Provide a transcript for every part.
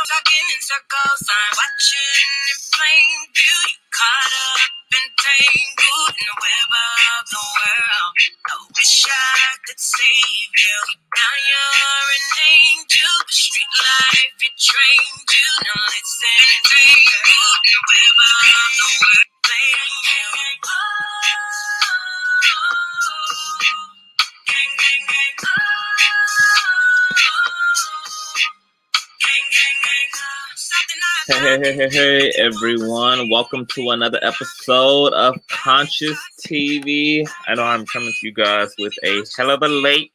Talking in circles, I'm watching in plain view. You caught up and tangled in the web of the world. I wish I could save you. Now you're an angel. The street life, it trained you. Now listen to me, girl. In the web of the world, playing you. Gang, gang, gang. Hey, everyone. Welcome to another episode of Conscious TV. I know I'm coming to you guys with a hell of a late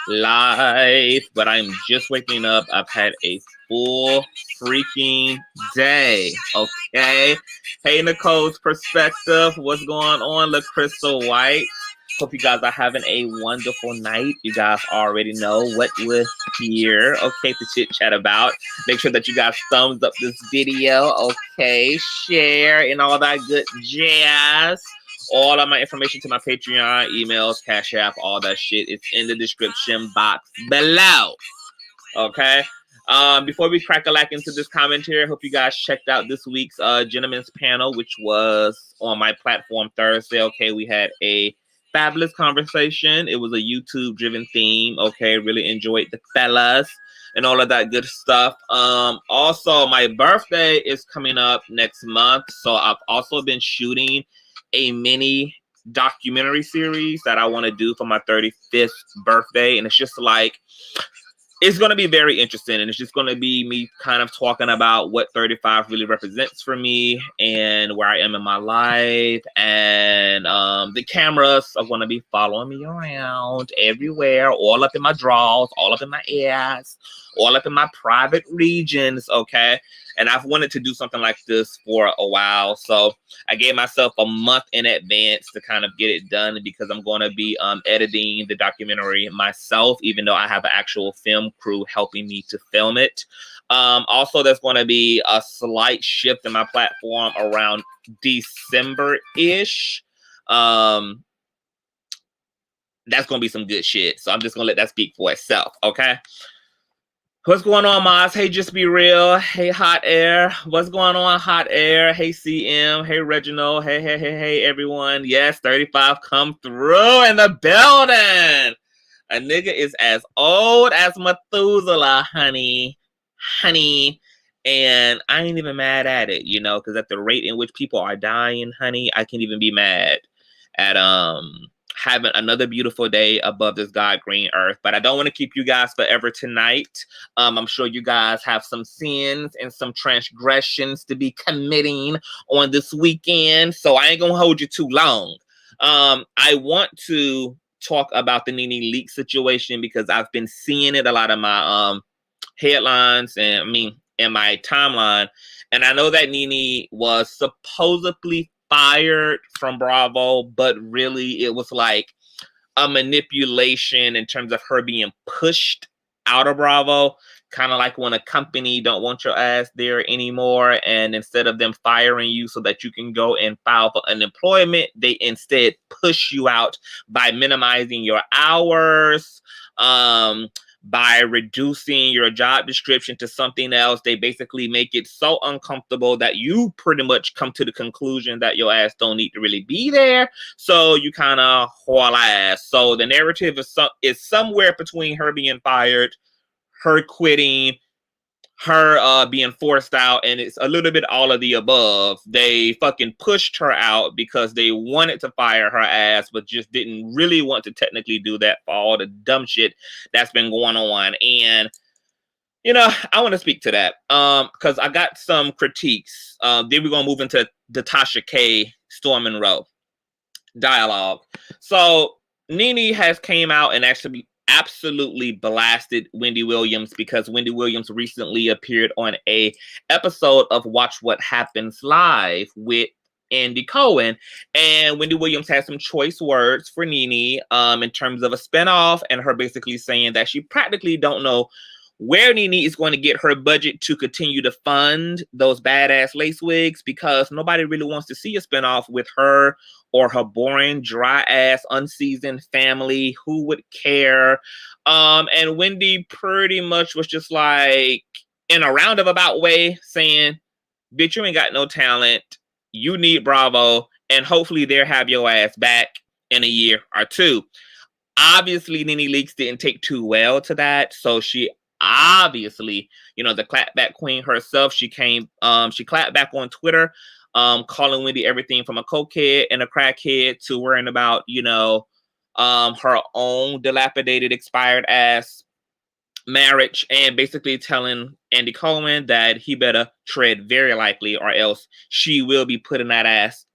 live, but I'm just waking up. I've had a full freaking day, okay? Hey, Nicole's Perspective. What's going on, LaCrystal White? Hope you guys are having a wonderful night. You guys already know what we're here, okay, to chit chat about. Make sure that you guys thumbs up this video, okay, share, and all that good jazz. All of my information to my Patreon, emails, Cash App, all that shit is in the description box below, okay? Before we crack a lack into this commentary, I hope you guys checked out this week's Gentlemen's Panel, which was on my platform Thursday, okay? We had a fabulous conversation. It was a YouTube-driven theme, okay? Really enjoyed the fellas and all of that good stuff. Also, my birthday is coming up next month, so I've also been shooting a mini documentary series that I want to do for my 35th birthday, and it's just like, it's going to be very interesting, and it's just going to be me kind of talking about what 35 really represents for me and where I am in my life. And the cameras are going to be following me around everywhere, all up in my drawers, all up in my ass, all up in my private regions, okay? And I've wanted to do something like this for a while, so I gave myself a month in advance to kind of get it done, because I'm going to be editing the documentary myself, even though I have an actual film crew helping me to film it. Also, there's going to be a slight shift in my platform around December-ish. That's going to be some good shit, so I'm just going to let that speak for itself, okay? What's going on, Maz? Hey, Just Be Real. Hey, Hot Air. What's going on, Hot Air? Hey, CM. Hey, Reginald. Hey, everyone. Yes, 35 come through in the building. A nigga is as old as Methuselah, honey. And I ain't even mad at it, you know, because at the rate in which people are dying, honey, I can't even be mad at having another beautiful day above this God green earth. But I don't want to keep you guys forever tonight. I'm sure you guys have some sins and some transgressions to be committing on this weekend, so I ain't gonna hold you too long. I want to talk about the Nene Leakes situation, because I've been seeing it a lot of my headlines and in my timeline, and I know that Nene was supposedly fired from Bravo, but really it was like a manipulation in terms of her being pushed out of Bravo, kind of like when a company don't want your ass there anymore, and instead of them firing you so that you can go and file for unemployment, they instead push you out by minimizing your hours, by reducing your job description to something else. They basically make it so uncomfortable that you pretty much come to the conclusion that your ass don't need to really be there. So you kind of haul ass. So the narrative is somewhere between her being fired, her quitting, her being forced out, and it's a little bit all of the above. They fucking pushed her out because they wanted to fire her ass, but just didn't really want to technically do that for all the dumb shit that's been going on. And you know, I want to speak to that because I got some critiques. Then we're gonna move into the Tasha K, Storm Monroe dialogue. So Nene has came out and actually absolutely blasted Wendy Williams, because Wendy Williams recently appeared on a episode of Watch What Happens Live with Andy Cohen, and Wendy Williams has some choice words for Nene in terms of a spinoff, and her basically saying that she practically don't know where Nene is going to get her budget to continue to fund those badass lace wigs, because nobody really wants to see a spinoff with her or her boring, dry ass, unseasoned family. Who would care? And Wendy pretty much was just like, in a roundabout way saying, bitch, you ain't got no talent. You need Bravo. And hopefully they'll have your ass back in a year or two. Obviously, Nene Leakes didn't take too well to that. So she obviously, you know, the clapback queen herself, she clapped back on Twitter, calling Wendy everything from a cokehead and a crackhead to worrying about, you know, her own dilapidated, expired ass marriage, and basically telling Andy Cohen that he better tread very lightly or else she will be putting that ass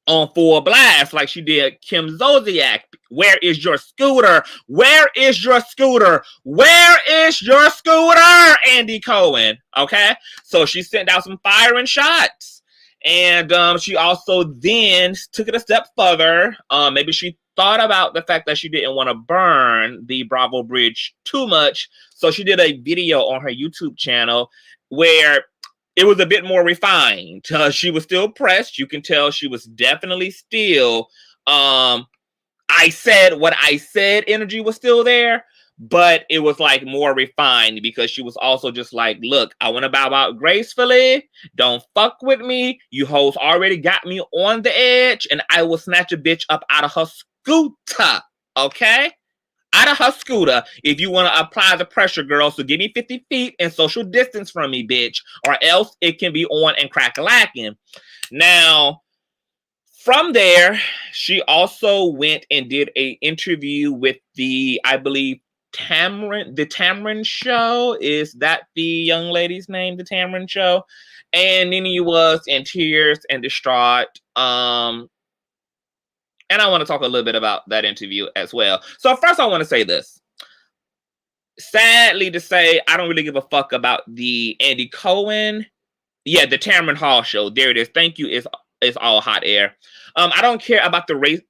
on full blast like she did Kim Zolciak. Where is your scooter? Where is your scooter? Where is your scooter, Andy Cohen? Okay, so she sent out some firing shots. And she also then took it a step further. Maybe she thought about the fact that she didn't want to burn the Bravo Bridge too much. So she did a video on her YouTube channel where it was a bit more refined. She was still pressed. You can tell she was definitely still, I said what I said energy was still there. But it was like more refined because she was also just like, look, I want to bow out gracefully. Don't fuck with me. You hoes already got me on the edge and I will snatch a bitch up out of her scooter. Okay? Out of her scooter if you want to apply the pressure, girl. So give me 50 feet and social distance from me, bitch. Or else it can be on and crack-a-lacking. Now, from there, she also went and did an interview with the, I believe, the Tamron Show. Is that the young lady's name, the Tamron Show? And Nene was in tears and distraught. And I want to talk a little bit about that interview as well. So first I want to say this. Sadly to say, I don't really give a fuck about the Andy Cohen. Yeah, the Tamron Hall Show. There it is. Thank you. It's all hot air. I don't care about the race,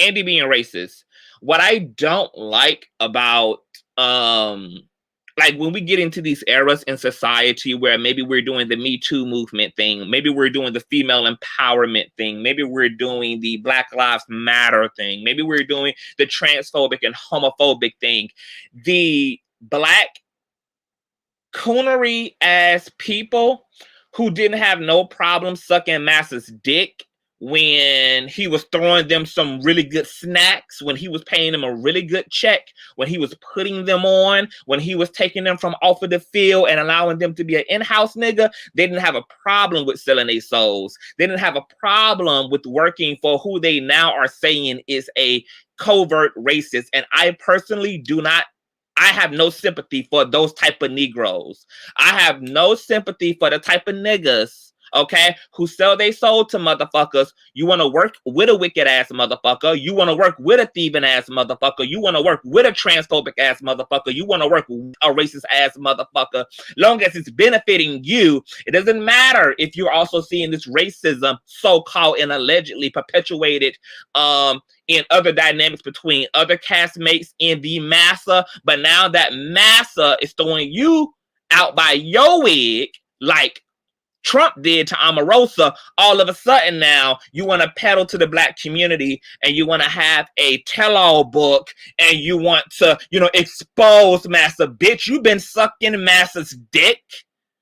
Andy being racist. What I don't like about, like when we get into these eras in society where maybe we're doing the Me Too movement thing, maybe we're doing the female empowerment thing, maybe we're doing the Black Lives Matter thing, maybe we're doing the transphobic and homophobic thing, the black coonery ass people who didn't have no problem sucking Massa's dick when he was throwing them some really good snacks, when he was paying them a really good check, when he was putting them on, when he was taking them from off of the field and allowing them to be an in-house nigga, they didn't have a problem with selling their souls. They didn't have a problem with working for who they now are saying is a covert racist. And I personally I have no sympathy for those type of Negroes. I have no sympathy for the type of niggas, okay, who sell their soul to motherfuckers. You want to work with a wicked ass motherfucker. You want to work with a thieving ass motherfucker. You want to work with a transphobic ass motherfucker. You want to work with a racist ass motherfucker. Long as it's benefiting you, it doesn't matter if you're also seeing this racism so-called and allegedly perpetuated in other dynamics between other castmates in the massa. But now that massa is throwing you out by your wig, like Trump did to Omarosa, all of a sudden now you want to peddle to the black community and you want to have a tell-all book and you want to, expose Massa. Bitch, you've been sucking Massa's dick.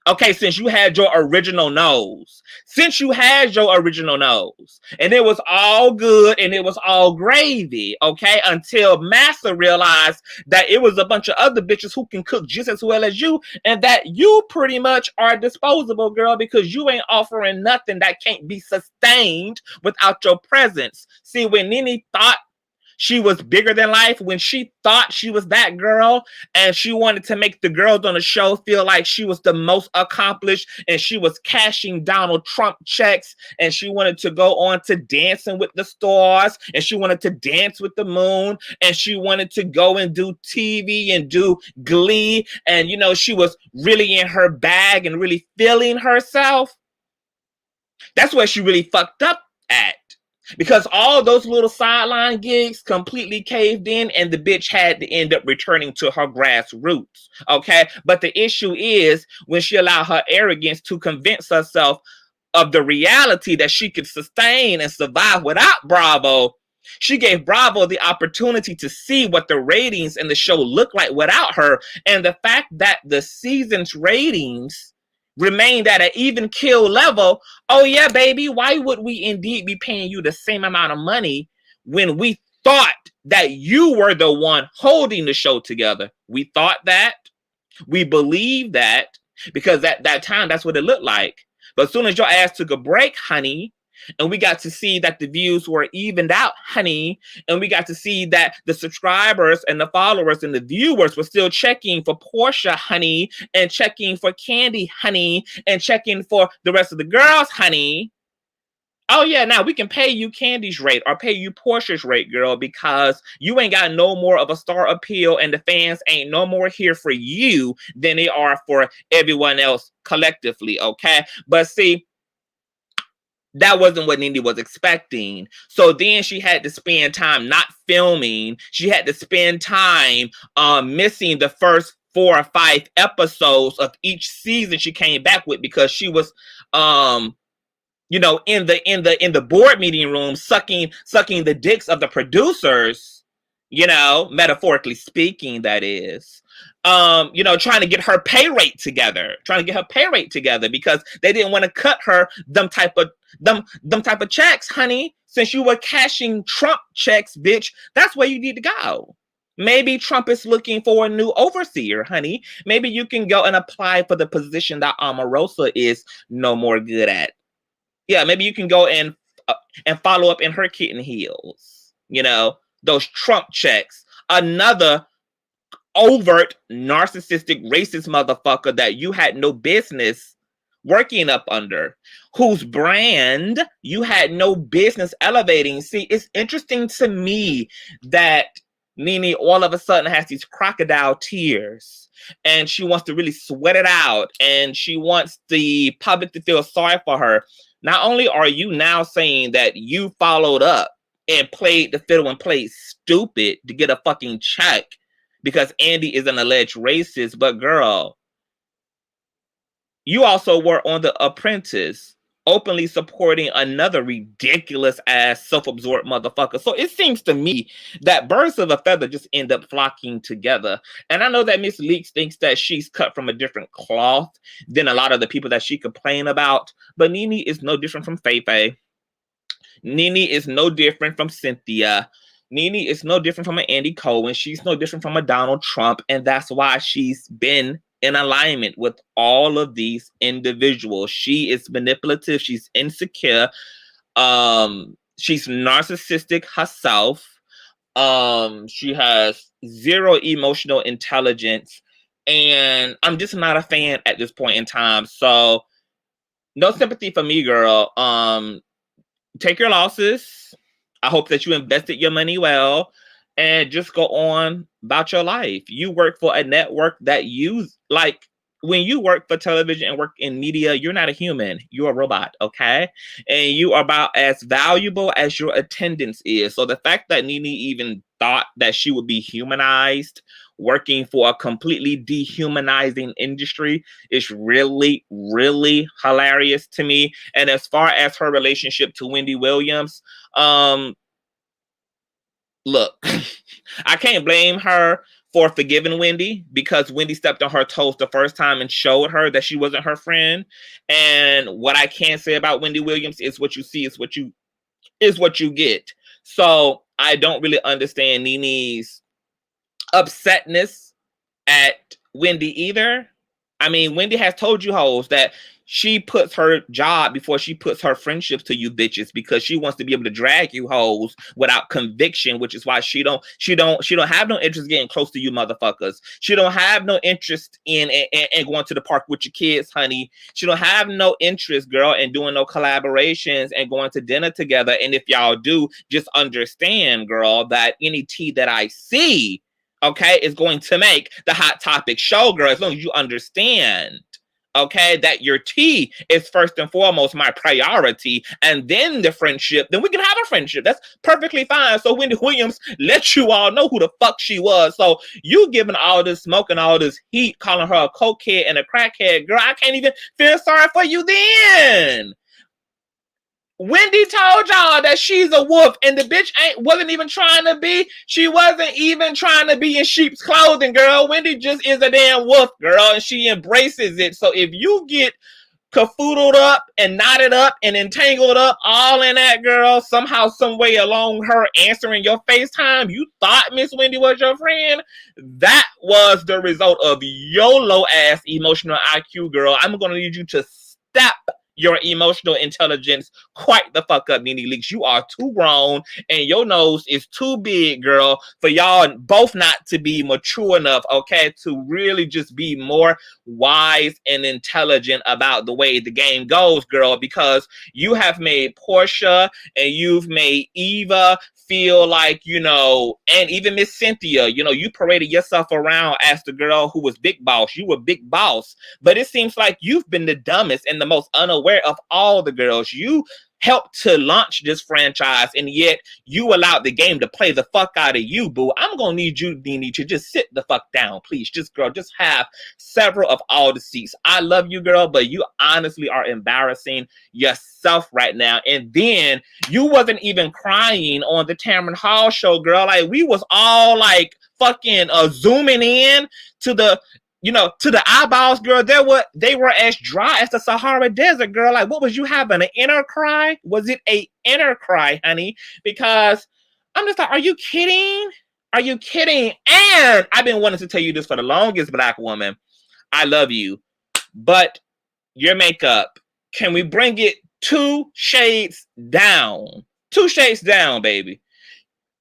Okay, since you had your original nose. Since you had your original nose. And it was all good and it was all gravy, okay? Until Massa realized that it was a bunch of other bitches who can cook just as well as you and that you pretty much are disposable, girl, because you ain't offering nothing that can't be sustained without your presence. See, when Nene thought she was bigger than life, when she thought she was that girl and she wanted to make the girls on the show feel like she was the most accomplished and she was cashing Donald Trump checks and she wanted to go on to Dancing with the Stars and she wanted to dance with the moon and she wanted to go and do TV and do Glee and, she was really in her bag and really feeling herself. That's where she really fucked up at. Because all those little sideline gigs completely caved in and the bitch had to end up returning to her grassroots, okay? But the issue is when she allowed her arrogance to convince herself of the reality that she could sustain and survive without Bravo, She gave Bravo the opportunity to see what the ratings in the show looked like without her. And the fact that the season's ratings remained at an even kill level. Oh yeah, baby, why would we indeed be paying you the same amount of money when we thought that you were the one holding the show together? We thought that. We believed that because at that time, that's what it looked like. But as soon as your ass took a break, honey, and we got to see that the views were evened out, honey, and we got to see that the subscribers and the followers and the viewers were still checking for Portia, honey, and checking for Candy, honey, and checking for the rest of the girls, honey. Oh yeah, now we can pay you Candy's rate or pay you Portia's rate, girl, because you ain't got no more of a star appeal and the fans ain't no more here for you than they are for everyone else collectively, okay? But see, that wasn't what Nene was expecting. So then she had to spend time not filming. She had to spend time missing the first 4 or 5 episodes of each season she came back with because she was in the board meeting room sucking the dicks of the producers, metaphorically speaking, that is. Trying to get her pay rate together, because they didn't want to cut her them type of checks, honey. Since you were cashing Trump checks, bitch, that's where you need to go. Maybe Trump is looking for a new overseer, honey. Maybe you can go and apply for the position that Omarosa is no more good at. Yeah, maybe you can go and follow up in her kitten heels. Those Trump checks. Another overt, narcissistic, racist motherfucker that you had no business working up under, whose brand you had no business elevating. See, it's interesting to me that Nene all of a sudden has these crocodile tears and she wants to really sweat it out and she wants the public to feel sorry for her. Not only are you now saying that you followed up and played the fiddle and played stupid to get a fucking check because Andy is an alleged racist, but girl, you also were on The Apprentice, openly supporting another ridiculous ass self-absorbed motherfucker. So it seems to me that birds of a feather just end up flocking together. And I know that Miss Leakes thinks that she's cut from a different cloth than a lot of the people that she complain about, but Nene is no different from Feifei. Nene is no different from Cynthia. Nene is no different from an Andy Cohen. She's no different from a Donald Trump. And that's why she's been in alignment with all of these individuals. She is manipulative. She's insecure. She's narcissistic herself. She has zero emotional intelligence. And I'm just not a fan at this point in time. So no sympathy for me, girl. Take your losses. I hope that you invested your money well and just go on about your life. You work for a network that when you work for television and work in media, you're not a human. You're a robot, okay? And you are about as valuable as your attendance is. So the fact that Nene even thought that she would be humanized working for a completely dehumanizing industry is really, really hilarious to me. And as far as her relationship to Wendy Williams, look, I can't blame her for forgiving Wendy because Wendy stepped on her toes the first time and showed her that she wasn't her friend. And what I can say about Wendy Williams is what you see is what you get. So I don't really understand Nene's upsetness at Wendy either. I mean, Wendy has told you hoes that she puts her job before she puts her friendships to you bitches because she wants to be able to drag you hoes without conviction, which is why she don't have no interest getting close to you motherfuckers. She don't have no interest in going to the park with your kids, honey. She don't have no interest, girl, in doing no collaborations and going to dinner together. And if y'all do, just understand, girl, that any tea that I see, okay, is going to make the Hot Topic show, girl, as long as you understand, okay, that your tea is first and foremost my priority, and then the friendship, then we can have a friendship. That's perfectly fine. So Wendy Williams let you all know who the fuck she was. So you giving all this smoke and all this heat, calling her a cokehead and a crackhead, girl, I can't even feel sorry for you then. Wendy told y'all that she's a wolf, and the bitch wasn't even trying to be. She wasn't even trying to be in sheep's clothing, girl. Wendy just is a damn wolf, girl, and she embraces it. So if you get cafoodled up and knotted up and entangled up all in that, girl, somehow, some way along her answering your FaceTime, you thought Miss Wendy was your friend. That was the result of your low ass emotional IQ, girl. I'm gonna need you to step your emotional intelligence quite the fuck up, Nene Leakes. You are too grown and your nose is too big, girl, for y'all both not to be mature enough, okay, to really just be more wise and intelligent about the way the game goes, girl, because you have made Portia and you've made Eva feel like, you know, and even Miss Cynthia, you know, you paraded yourself around as the girl who was big boss. You were big boss. But it seems like you've been the dumbest and the most unaware of all the girls. You helped to launch this franchise, and yet you allowed the game to play the fuck out of you, boo. I'm gonna need you, Nene, to just sit the fuck down, please. Just, girl, just have several of all the seats. I love you, girl, but you honestly are embarrassing yourself right now. And then you wasn't even crying on the Tamron Hall show, girl. Like, we was all like fucking zooming in to the, you know, to the eyeballs, girl. They were as dry as the Sahara Desert, girl. Like, what was you having? An inner cry? Was it a inner cry, honey? Because I'm just like, are you kidding? Are you kidding? And I've been wanting to tell you this for the longest, Black woman. I love you, but your makeup, can we bring it 2 shades down? 2 shades down, baby.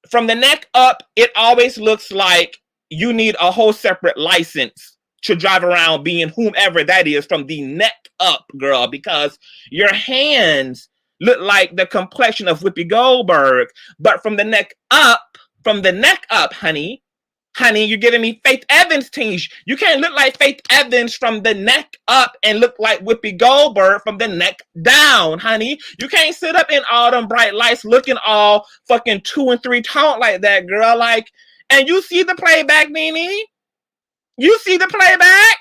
From the neck up, it always looks like you need a whole separate license to drive around being whomever that is from the neck up, girl, because your hands look like the complexion of Whoopi Goldberg. But from the neck up, honey, you're giving me Faith Evans tinge. You can't look like Faith Evans from the neck up and look like Whoopi Goldberg from the neck down, honey. You can't sit up in all them bright lights looking all fucking 2 and 3 tone like that, girl. Like, and you see the playback, Nene? You see the playback?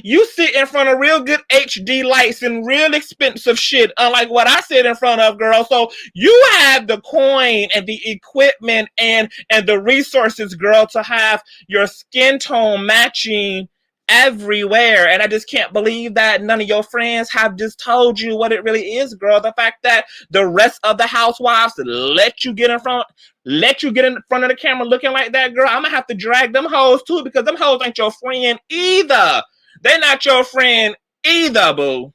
You sit in front of real good HD lights and real expensive shit, unlike what I sit in front of, girl. So you have the coin and the equipment and the resources, girl, to have your skin tone matching everywhere. And I just can't believe that none of your friends have just told you what it really is, girl. The fact that the rest of the housewives let you get in front of the camera looking like that, girl, I'm gonna have to drag them hoes too, because them hoes ain't your friend either. They're not your friend either, boo.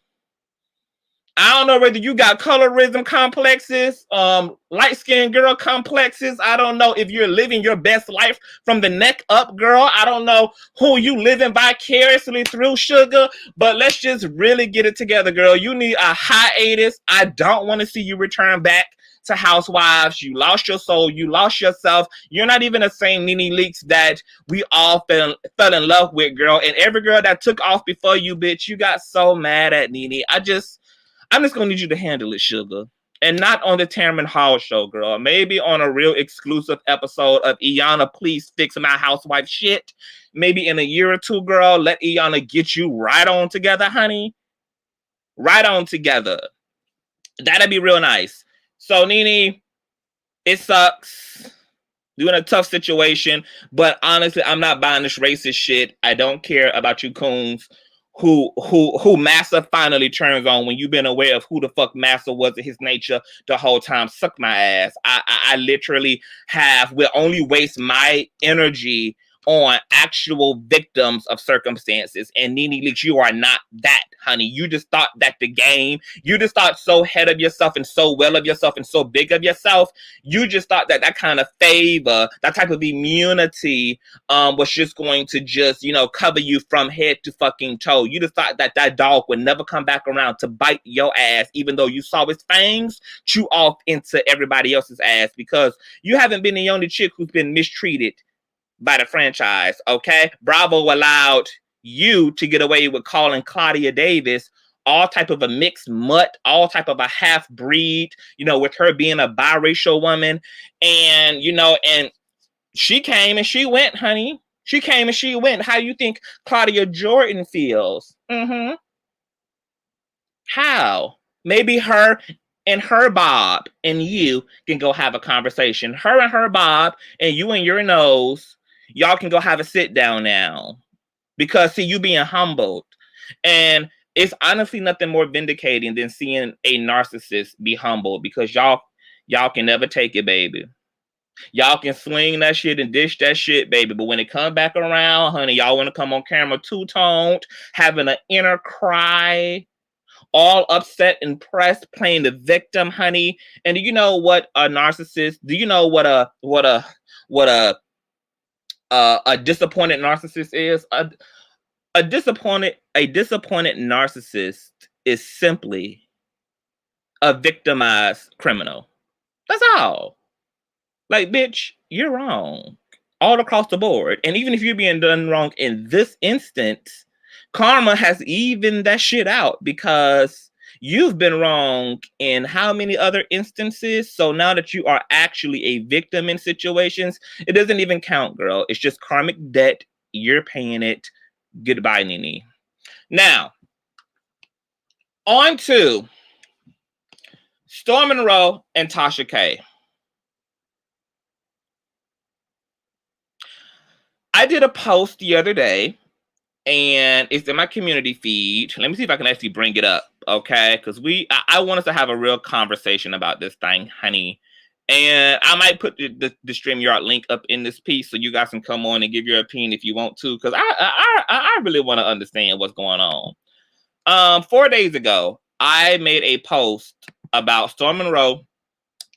I don't know whether you got colorism complexes, light-skinned girl complexes. I don't know if you're living your best life from the neck up, girl. I don't know who you living vicariously through, sugar. But let's just really get it together, girl. You need a hiatus. I don't want to see you return back to Housewives. You lost your soul. You lost yourself. You're not even the same Nene Leakes that we all fell in love with, girl. And every girl that took off before you, bitch, you got so mad at Nene. I'm just gonna need you to handle it, sugar. And not on the Tamron Hall show, girl. Maybe on a real exclusive episode of Iyanla, Please Fix My Housewife Shit. Maybe in a year or 2, girl. Let Iyanla get you right on together, honey. Right on together. That'd be real nice. So, Nene, it sucks. You're in a tough situation. But honestly, I'm not buying this racist shit. I don't care about you coons who Massa finally turns on when you've been aware of who the fuck Massa was in his nature the whole time. Suck my ass. I literally will only waste my energy on actual victims of circumstances. And Nene Leakes, you are not that, honey. You just thought that you just thought so head of yourself and so well of yourself and so big of yourself. You just thought that kind of favor, that type of immunity was just going to just, cover you from head to fucking toe. You just thought that dog would never come back around to bite your ass, even though you saw his fangs chew off into everybody else's ass, because you haven't been the only chick who's been mistreated by the franchise, okay? Bravo allowed you to get away with calling Claudia Davis all type of a mixed mutt, all type of a half-breed, with her being a biracial woman. And, and she came and she went, honey. She came and she went. How do you think Claudia Jordan feels? How? Maybe her and her Bob and you can go have a conversation. Her and her Bob and you and your nose, y'all can go have a sit down now. Because see, you being humbled. And it's honestly nothing more vindicating than seeing a narcissist be humbled, because y'all can never take it, baby. Y'all can swing that shit and dish that shit, baby. But when it come back around, honey, y'all want to come on camera two-toned, having an inner cry, all upset and pressed, playing the victim, honey. And do you know what a narcissist? Do you know what a disappointed narcissist is? A disappointed narcissist is simply a victimized criminal. That's all. Like, bitch, you're wrong all across the board. And even if you're being done wrong in this instance, karma has evened that shit out, because you've been wrong in how many other instances? So now that you are actually a victim in situations, it doesn't even count, girl. It's just karmic debt. You're paying it. Goodbye, Nene. Now, on to Storm Monroe and Tasha K. I did a post the other day, and it's in my community feed. Let me see if I can actually bring it up, okay? Because I want us to have a real conversation about this thing, honey. And I might put the StreamYard link up in this piece so you guys can come on and give your opinion if you want to, because I really want to understand what's going on. 4 days ago, I made a post about Storm Monroe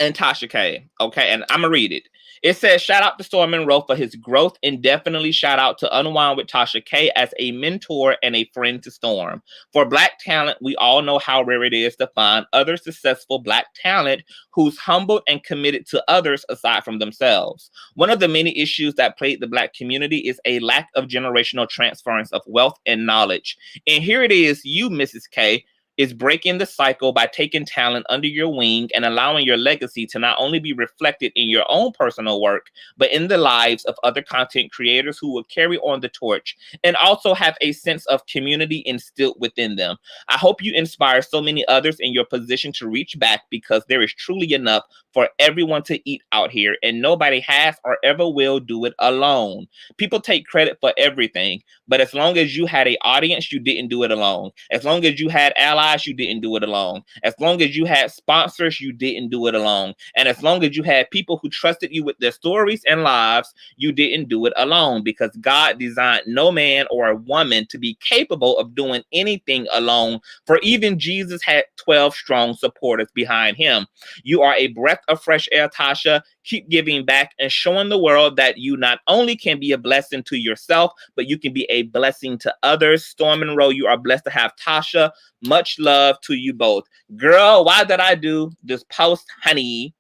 and Tasha K, okay? And I'm going to read it. It says, shout out to Storm Monroe for his growth, and definitely shout out to Unwind with Tasha K as a mentor and a friend to Storm. For Black talent, we all know how rare it is to find other successful Black talent who's humbled and committed to others aside from themselves. One of the many issues that plague the Black community is a lack of generational transference of wealth and knowledge. And here it is, you, Mrs. K, is breaking the cycle by taking talent under your wing and allowing your legacy to not only be reflected in your own personal work, but in the lives of other content creators who will carry on the torch and also have a sense of community instilled within them. I hope you inspire so many others in your position to reach back, because there is truly enough for everyone to eat out here, and nobody has or ever will do it alone. People take credit for everything, but as long as you had an audience, you didn't do it alone. As long as you had allies, you didn't do it alone. As long as you had sponsors, you didn't do it alone. And as long as you had people who trusted you with their stories and lives, you didn't do it alone, because God designed no man or a woman to be capable of doing anything alone, for even Jesus had 12 strong supporters behind him. You are a breath of fresh air, Tasha. Keep giving back and showing the world that you not only can be a blessing to yourself, but you can be a blessing to others. Storm Monroe, you are blessed to have Tasha. Much love to you both. Girl, why did I do this post, honey?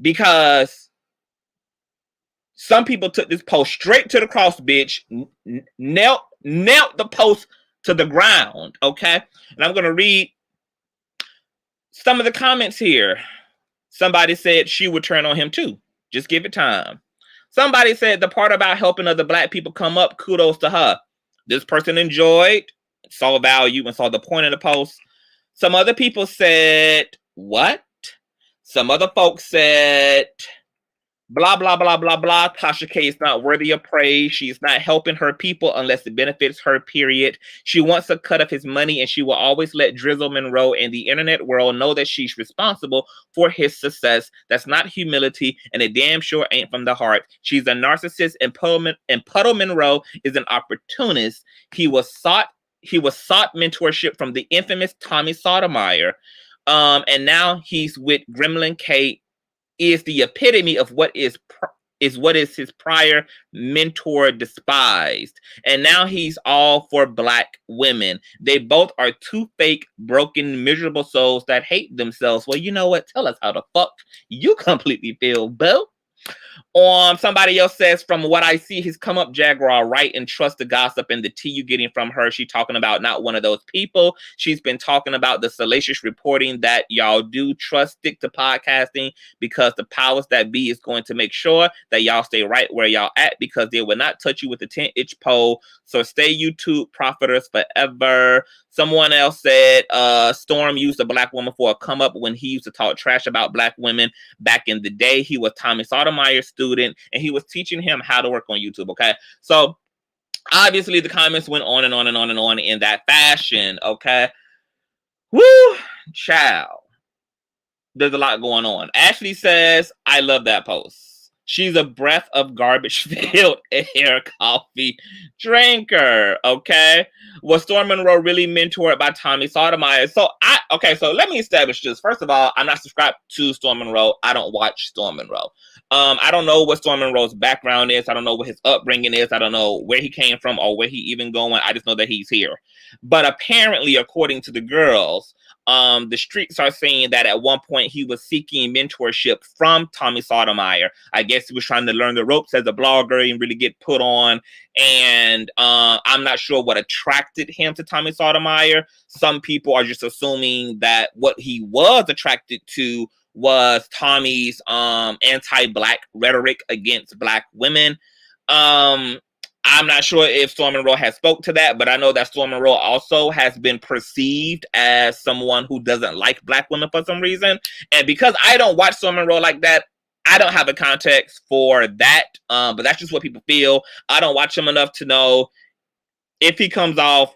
Because some people took this post straight to the cross, bitch. Knelt the post to the ground, okay? And I'm going to read some of the comments here. Somebody said she would turn on him too. Just give it time. Somebody said the part about helping other Black people come up, kudos to her. This person enjoyed, saw value, and saw the point of the post. Some other people said, what? Some other folks said, blah, blah, blah, blah, blah. Tasha K is not worthy of praise. She's not helping her people unless it benefits her, period. She wants a cut of his money, and she will always let Drizzle Monroe and the internet world know that she's responsible for his success. That's not humility, and it damn sure ain't from the heart. She's a narcissist, and Puddle Monroe is an opportunist. He was sought mentorship from the infamous Tommy Sotomayor. And now he's with Gremlin K, is the epitome of what is his prior mentor despised. And now he's all for Black women. They both are two fake, broken, miserable souls that hate themselves. Well, you know what? Tell us how the fuck you completely feel, boo. Somebody else says, from what I see, he's come up Jaguar, right? And trust the gossip and the tea you getting from her. She talking about not one of those people. She's been talking about the salacious reporting that y'all do. Trust, stick to podcasting, because the powers that be is going to make sure that y'all stay right where y'all at, because they will not touch you with a 10-inch pole. So stay YouTube profiters forever. Someone else said, Storm used a black woman for a come up when he used to talk trash about black women back in the day. He was Tommy Sotomayor's student, and he was teaching him how to work on YouTube. Okay, so obviously the comments went on and on and on and on in that fashion. Okay, woo, child. There's a lot going on. Ashley says, I love that post. She's a breath of garbage-filled air coffee drinker, okay? Was Storm Monroe really mentored by Tommy Sotomayor? So let me establish this. First of all, I'm not subscribed to Storm Monroe. I don't watch Storm Monroe. I don't know what Storm Monroe's background is. I don't know what his upbringing is. I don't know where he came from or where he even going. I just know that he's here. But apparently, according to the girls, the streets are saying that at one point he was seeking mentorship from Tommy Sotomayor. I guess he was trying to learn the ropes as a blogger and really get put on. And I'm not sure what attracted him to Tommy Sotomayor. Some people are just assuming that what he was attracted to was Tommy's anti-black rhetoric against black women. I'm not sure if Storm Monroe has spoke to that, but I know that Storm Monroe also has been perceived as someone who doesn't like black women for some reason. And because I don't watch Storm Monroe like that, I don't have a context for that. But that's just what people feel. I don't watch him enough to know if he comes off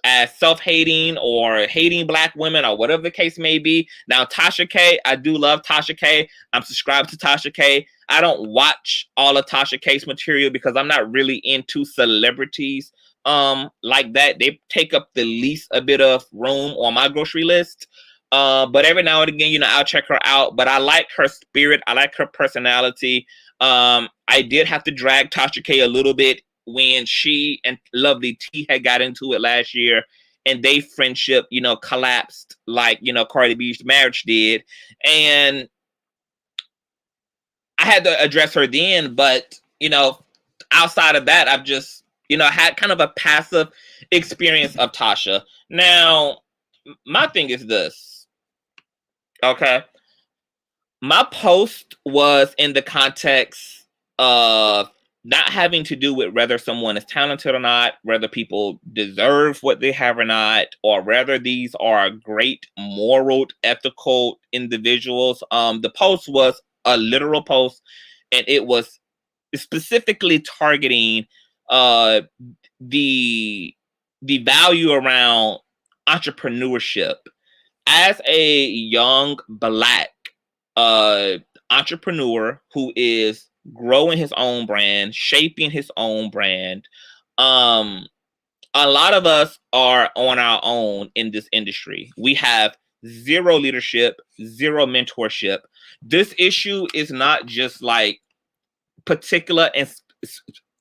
as self-hating or hating black women or whatever the case may be. Now, Tasha K, I do love Tasha K. I'm subscribed to Tasha K. I don't watch all of Tasha K's material because I'm not really into celebrities like that. They take up the least a bit of room on my grocery list. But every now and again, I'll check her out. But I like her spirit. I like her personality. I did have to drag Tasha K a little bit when she and Lovely T had got into it last year, and they friendship, collapsed like, Cardi B's marriage did. And I had to address her then, but, outside of that, I've just, had kind of a passive experience of Tasha. Now, my thing is this, okay? My post was in the context of not having to do with whether someone is talented or not, whether people deserve what they have or not, or whether these are great moral, ethical individuals. The post was a literal post, and it was specifically targeting the value around entrepreneurship. As a young Black entrepreneur who is growing his own brand, shaping his own brand, a lot of us are on our own in this industry. We have zero leadership, zero mentorship. This issue is not just like particular and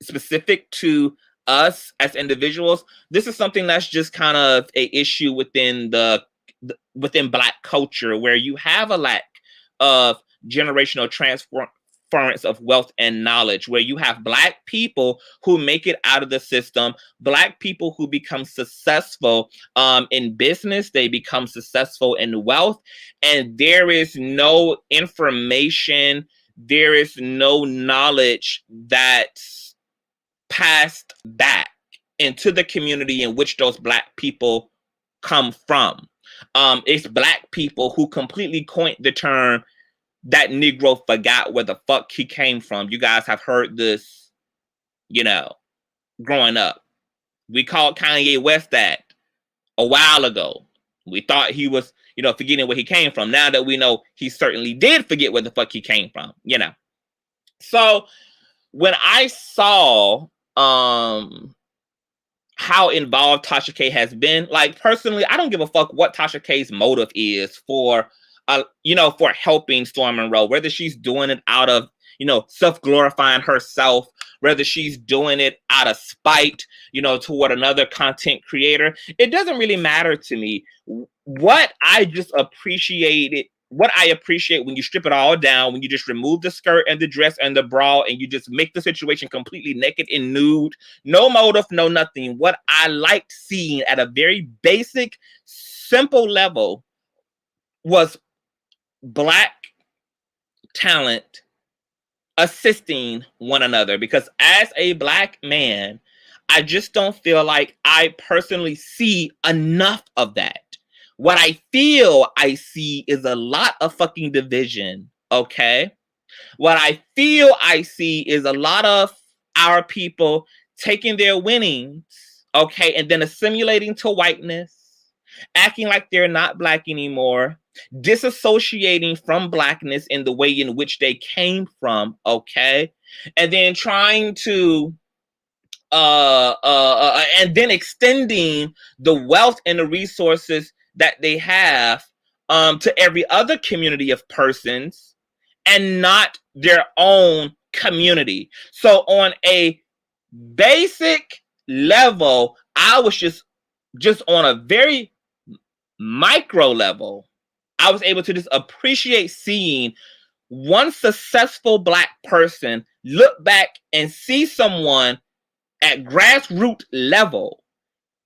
specific to us as individuals. This is something that's just kind of a issue within within Black culture, where you have a lack of generational transference of wealth and knowledge, where you have Black people who make it out of the system, Black people who become successful in business, they become successful in wealth, and there is no information, there is no knowledge that's passed back into the community in which those Black people come from. It's Black people who completely coined the term that Negro forgot where the fuck he came from. You guys have heard this, growing up. We called Kanye West that a while ago. We thought he was, forgetting where he came from. Now that we know he certainly did forget where the fuck he came from, So when I saw how involved Tasha K has been, like, personally, I don't give a fuck what Tasha K's motive is for for helping Storm Monroe, whether she's doing it out of, self-glorifying herself, whether she's doing it out of spite, toward another content creator. It doesn't really matter to me. What I just appreciated what I appreciate when you strip it all down, when you just remove the skirt and the dress and the bra and you just make the situation completely naked and nude, no motive, no nothing. What I liked seeing at a very basic, simple level was Black talent assisting one another. Because as a Black man, I just don't feel like I personally see enough of that. What I feel I see is a lot of fucking division, okay? What I feel I see is a lot of our people taking their winnings, okay, and then assimilating to whiteness, acting like they're not Black anymore, disassociating from Blackness in the way in which they came from, okay, and then trying to and then extending the wealth and the resources that they have to every other community of persons and not their own community. So on a basic level, I was just on a very micro level, I was able to just appreciate seeing one successful Black person look back and see someone at grassroots level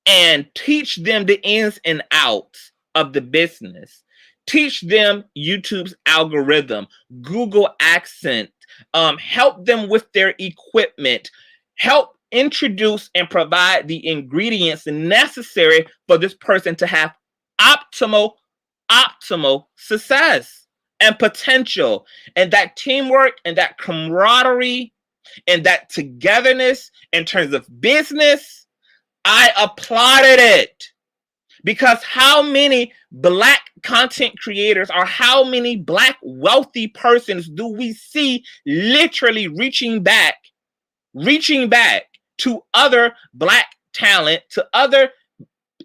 and teach them the ins and outs of the business. Teach them YouTube's algorithm, Google Accent, help them with their equipment, help introduce and provide the ingredients necessary for this person to have optimal success and potential. And that teamwork and that camaraderie and that togetherness in terms of business, I applauded it. Because how many Black content creators or how many Black wealthy persons do we see literally reaching back to other Black talent, to other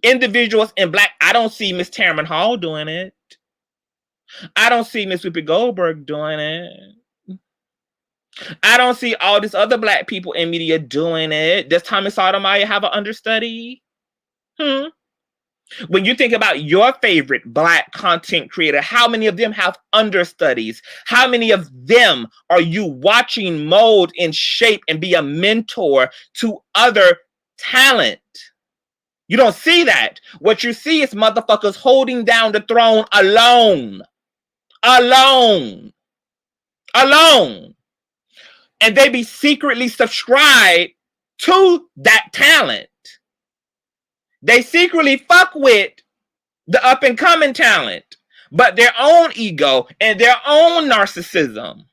individuals in Black? I don't see Miss Tamron Hall doing it. I don't see Miss Whoopi Goldberg doing it. I don't see all these other Black people in media doing it. Does Thomas Sotomayor have an understudy? When you think about your favorite Black content creator, how many of them have understudies? How many of them are you watching mold and shape and be a mentor to other talent? You don't see that. What you see is motherfuckers holding down the throne alone. And they be secretly subscribed to that talent. They secretly fuck with the up and coming talent, but their own ego and their own narcissism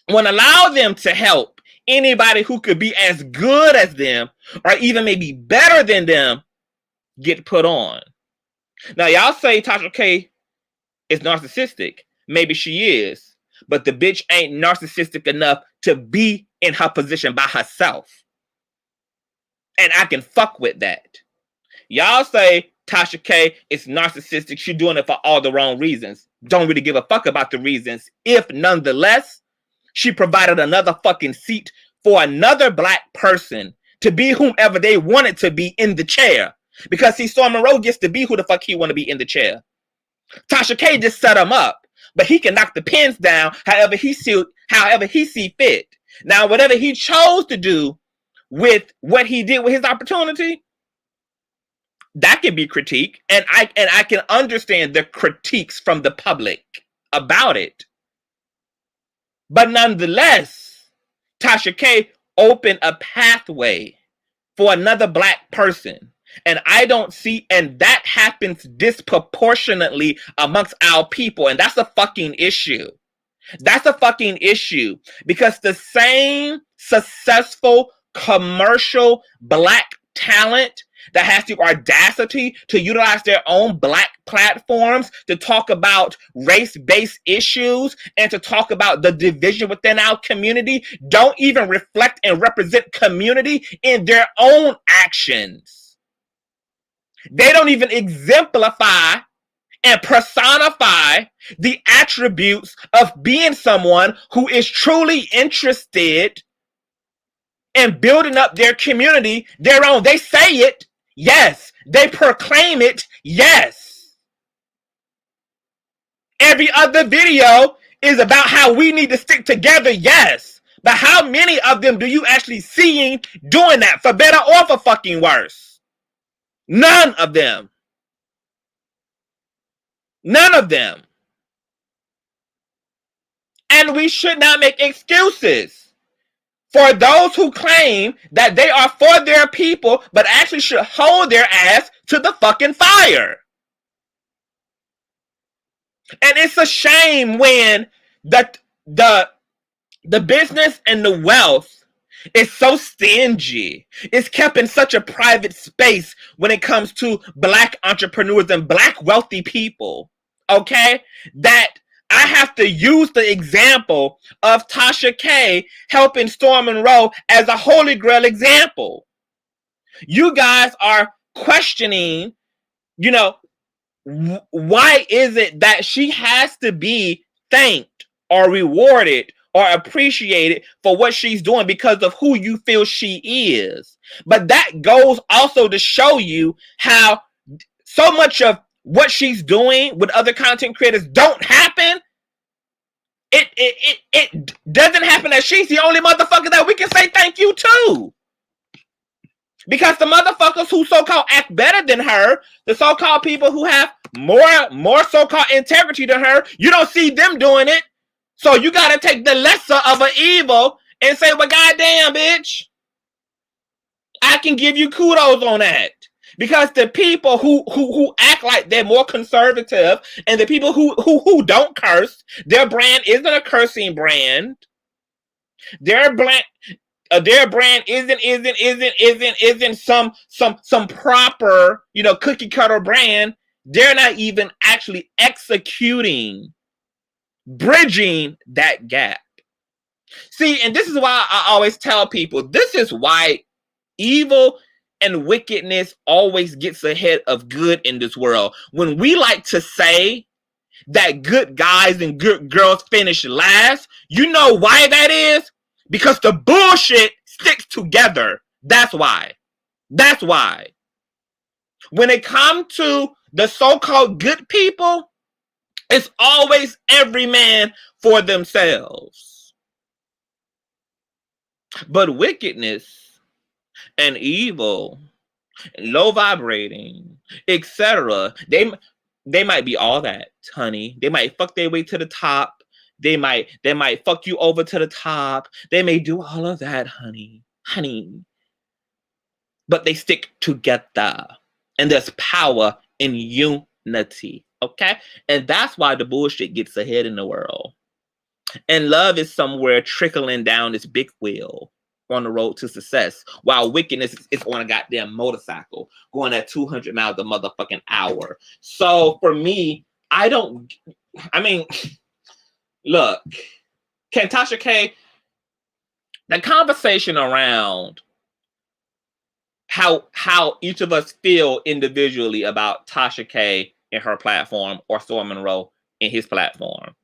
won't allow them to help anybody who could be as good as them or even maybe better than them get put on. Now, y'all say Tasha K is narcissistic. Maybe she is, but the bitch ain't narcissistic enough to be in her position by herself. And I can fuck with that. Y'all say Tasha K is narcissistic. She's doing it for all the wrong reasons. Don't really give a fuck about the reasons. If nonetheless, she provided another fucking seat for another Black person to be whomever they wanted to be in the chair. Because see, Monroe gets to be who the fuck he want to be in the chair. Tasha K just set him up, but he can knock the pins down however he see fit. Now, whatever he chose to do with what he did with his opportunity, that can be critiqued, and I can understand the critiques from the public about it. But nonetheless, Tasha K opened a pathway for another Black person. And I don't see, and that happens disproportionately amongst our people. And that's a fucking issue. That's a fucking issue. Because the same successful commercial Black talent that has the audacity to utilize their own Black platforms to talk about race-based issues and to talk about the division within our community don't even reflect and represent community in their own actions. They don't even exemplify and personify the attributes of being someone who is truly interested in building up their community, their own. They say it, yes. They proclaim it, yes. Every other video is about how we need to stick together, yes. But how many of them do you actually seeing doing that, for better or for fucking worse? None of them. None of them. And we should not make excuses for those who claim that they are for their people, but actually should hold their ass to the fucking fire. And it's a shame when the business and the wealth is so stingy. It's kept in such a private space when it comes to black entrepreneurs and black wealthy people. Okay? That I have to use the example of Tasha K helping Storm Monroe as a holy grail example. You guys are questioning, you know, why is it that she has to be thanked or rewarded or appreciated for what she's doing because of who you feel she is? But that goes also to show you how so much of what she's doing with other content creators don't happen. It doesn't happen that she's the only motherfucker that we can say thank you to. Because the motherfuckers who so-called act better than her, the so-called people who have more so-called integrity than her, you don't see them doing it. So you gotta take the lesser of an evil and say, well, goddamn, bitch, I can give you kudos on that. Because the people who act like they're more conservative and the people who don't curse, their brand isn't a cursing brand. Their brand isn't some proper, cookie cutter brand. They're not even actually executing, bridging that gap. See, and this is why I always tell people, this is why evil and wickedness always gets ahead of good in this world. When we like to say that good guys and good girls finish last, you know why that is? Because the bullshit sticks together. That's why. That's why. When it comes to the so-called good people, it's always every man for themselves. But wickedness and evil and low vibrating, etc., they might be all that, honey. They might fuck their way to the top. They might fuck you over to the top. They may do all of that, honey. But they stick together. And there's power in unity. Okay? And that's why the bullshit gets ahead in the world. And love is somewhere trickling down this big wheel on the road to success, while wickedness is on a goddamn motorcycle going at 200 miles a motherfucking hour. So for me, look, can Tasha K, the conversation around how each of us feel individually about Tasha K and her platform, or Storm Monroe and his platform,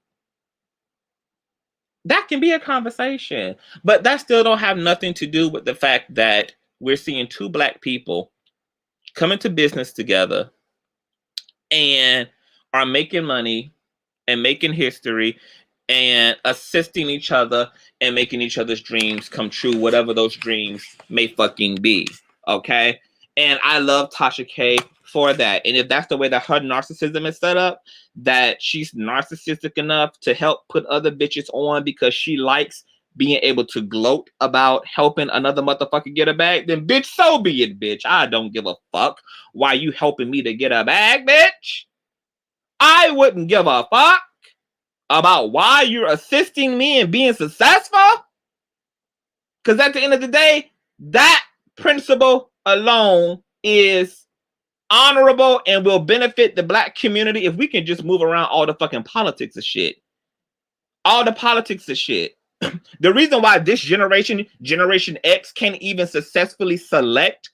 that can be a conversation, but that still don't have nothing to do with the fact that we're seeing two black people come into business together and are making money and making history and assisting each other and making each other's dreams come true, whatever those dreams may fucking be. Okay? And I love Tasha K for that. And if that's the way that her narcissism is set up, that she's narcissistic enough to help put other bitches on because she likes being able to gloat about helping another motherfucker get a bag, then bitch, so be it, bitch. I don't give a fuck why you helping me to get a bag, bitch. I wouldn't give a fuck about why you're assisting me in being successful. Because at the end of the day, that principle alone is honorable and will benefit the black community if we can just move around all the fucking politics of shit. All the politics of shit. The reason why this Generation X can't even successfully select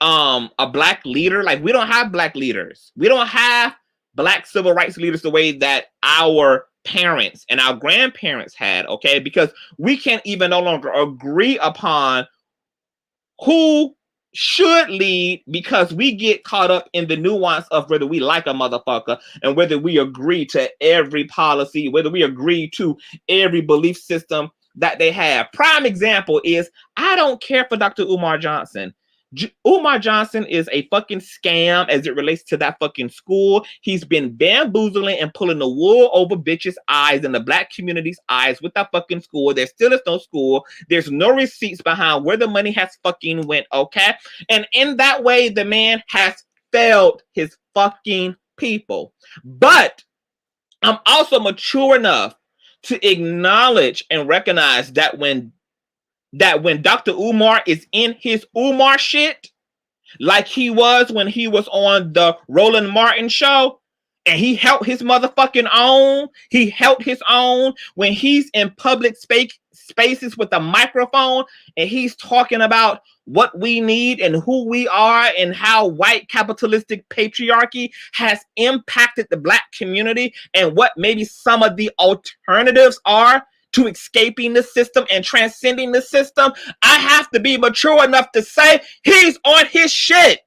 a black leader, like we don't have black leaders. We don't have black civil rights leaders the way that our parents and our grandparents had, okay? Because we can't even no longer agree upon who should lead, because we get caught up in the nuance of whether we like a motherfucker and whether we agree to every policy, whether we agree to every belief system that they have. Prime example is, I don't care for Dr. Umar Johnson. Umar Johnson is a fucking scam as it relates to that fucking school. He's been bamboozling and pulling the wool over bitches' eyes and the black community's eyes with that fucking school. There still is no school. There's no receipts behind where the money has fucking went, okay? And in that way, the man has failed his fucking people. But I'm also mature enough to acknowledge and recognize that when Dr. Umar is in his Umar shit, like he was when he was on the Roland Martin show, and he held his motherfucking own. He held his own when he's in public spaces with a microphone and he's talking about what we need and who we are and how white capitalistic patriarchy has impacted the black community and what maybe some of the alternatives are to escaping the system and transcending the system. I have to be mature enough to say he's on his shit.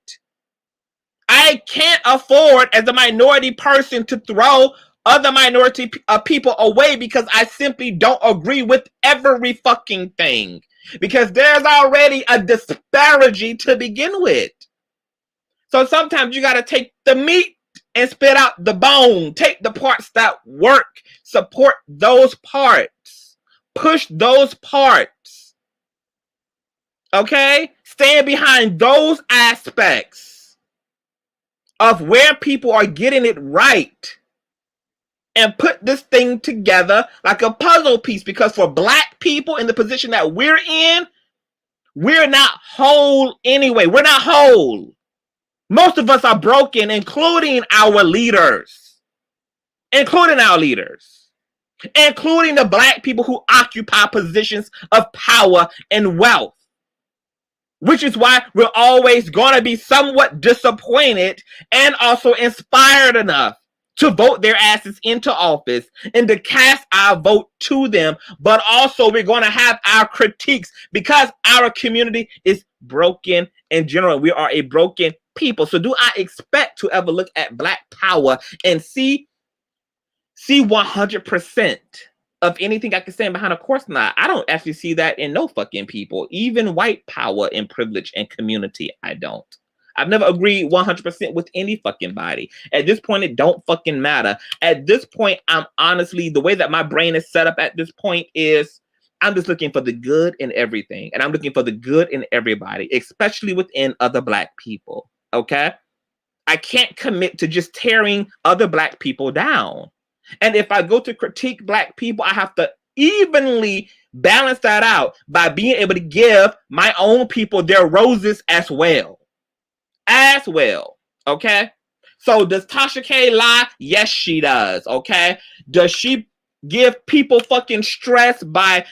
I can't afford as a minority person to throw other minority people away because I simply don't agree with every fucking thing. Because there's already a disparity to begin with. So sometimes you got to take the meat and spit out the bone. Take the parts that work. Support those parts. Push those parts. Okay? Stand behind those aspects of where people are getting it right. And put this thing together like a puzzle piece. Because for black people in the position that we're in, we're not whole anyway. We're not whole. Most of us are broken, including our leaders. Including the black people who occupy positions of power and wealth. Which is why we're always going to be somewhat disappointed and also inspired enough to vote their asses into office and to cast our vote to them. But also we're going to have our critiques because our community is broken in general. We are a broken people. So do I expect to ever look at black power and see 100% of anything I can stand behind? Of course not. I don't actually see that in no fucking people. Even white power and privilege and community, I don't. I've never agreed 100% with any fucking body. At this point, it don't fucking matter. At this point, I'm honestly, the way that my brain is set up at this point is I'm just looking for the good in everything. And I'm looking for the good in everybody, especially within other black people. Okay? I can't commit to just tearing other black people down. And if I go to critique black people, I have to evenly balance that out by being able to give my own people their roses as well. Okay? So does Tasha K lie? Yes, she does, okay? Does she give people fucking stress by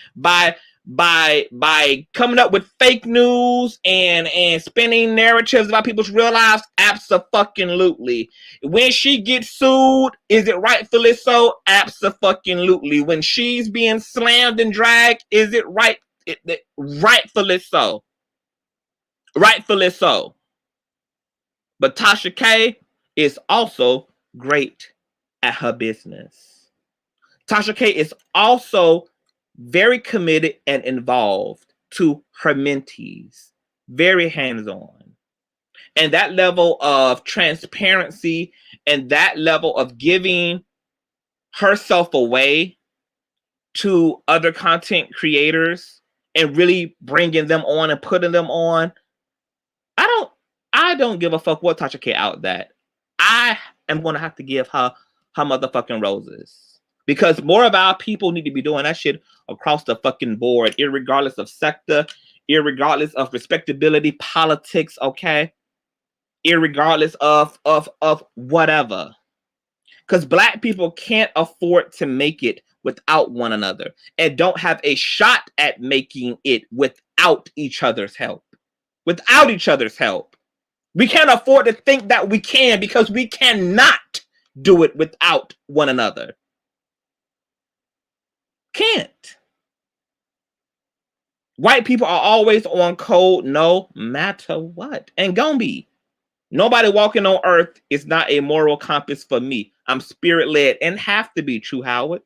coming up with fake news and spinning narratives about people's real lives? Abso-fucking-lutely. When she gets sued, is it rightfully so? Abso-fucking-lutely. When she's being slammed and dragged, is it rightfully so? Rightfully so. But Tasha K is also great at her business. Tasha K is also very committed and involved to her mentees. Very hands-on. And that level of transparency and that level of giving herself away to other content creators and really bringing them on and putting them on, I don't give a fuck what Tasha K out that. I am going to have to give her motherfucking roses. Because more of our people need to be doing that shit across the fucking board, irregardless of sector, irregardless of respectability, politics, okay? Irregardless of whatever. Because black people can't afford to make it without one another and don't have a shot at making it without each other's help. Without each other's help. We can't afford to think that we can because we cannot do it without one another. Can't. White people are always on code no matter what. And gonna be. Nobody walking on earth is not a moral compass for me. I'm spirit-led and have to be, True Howard.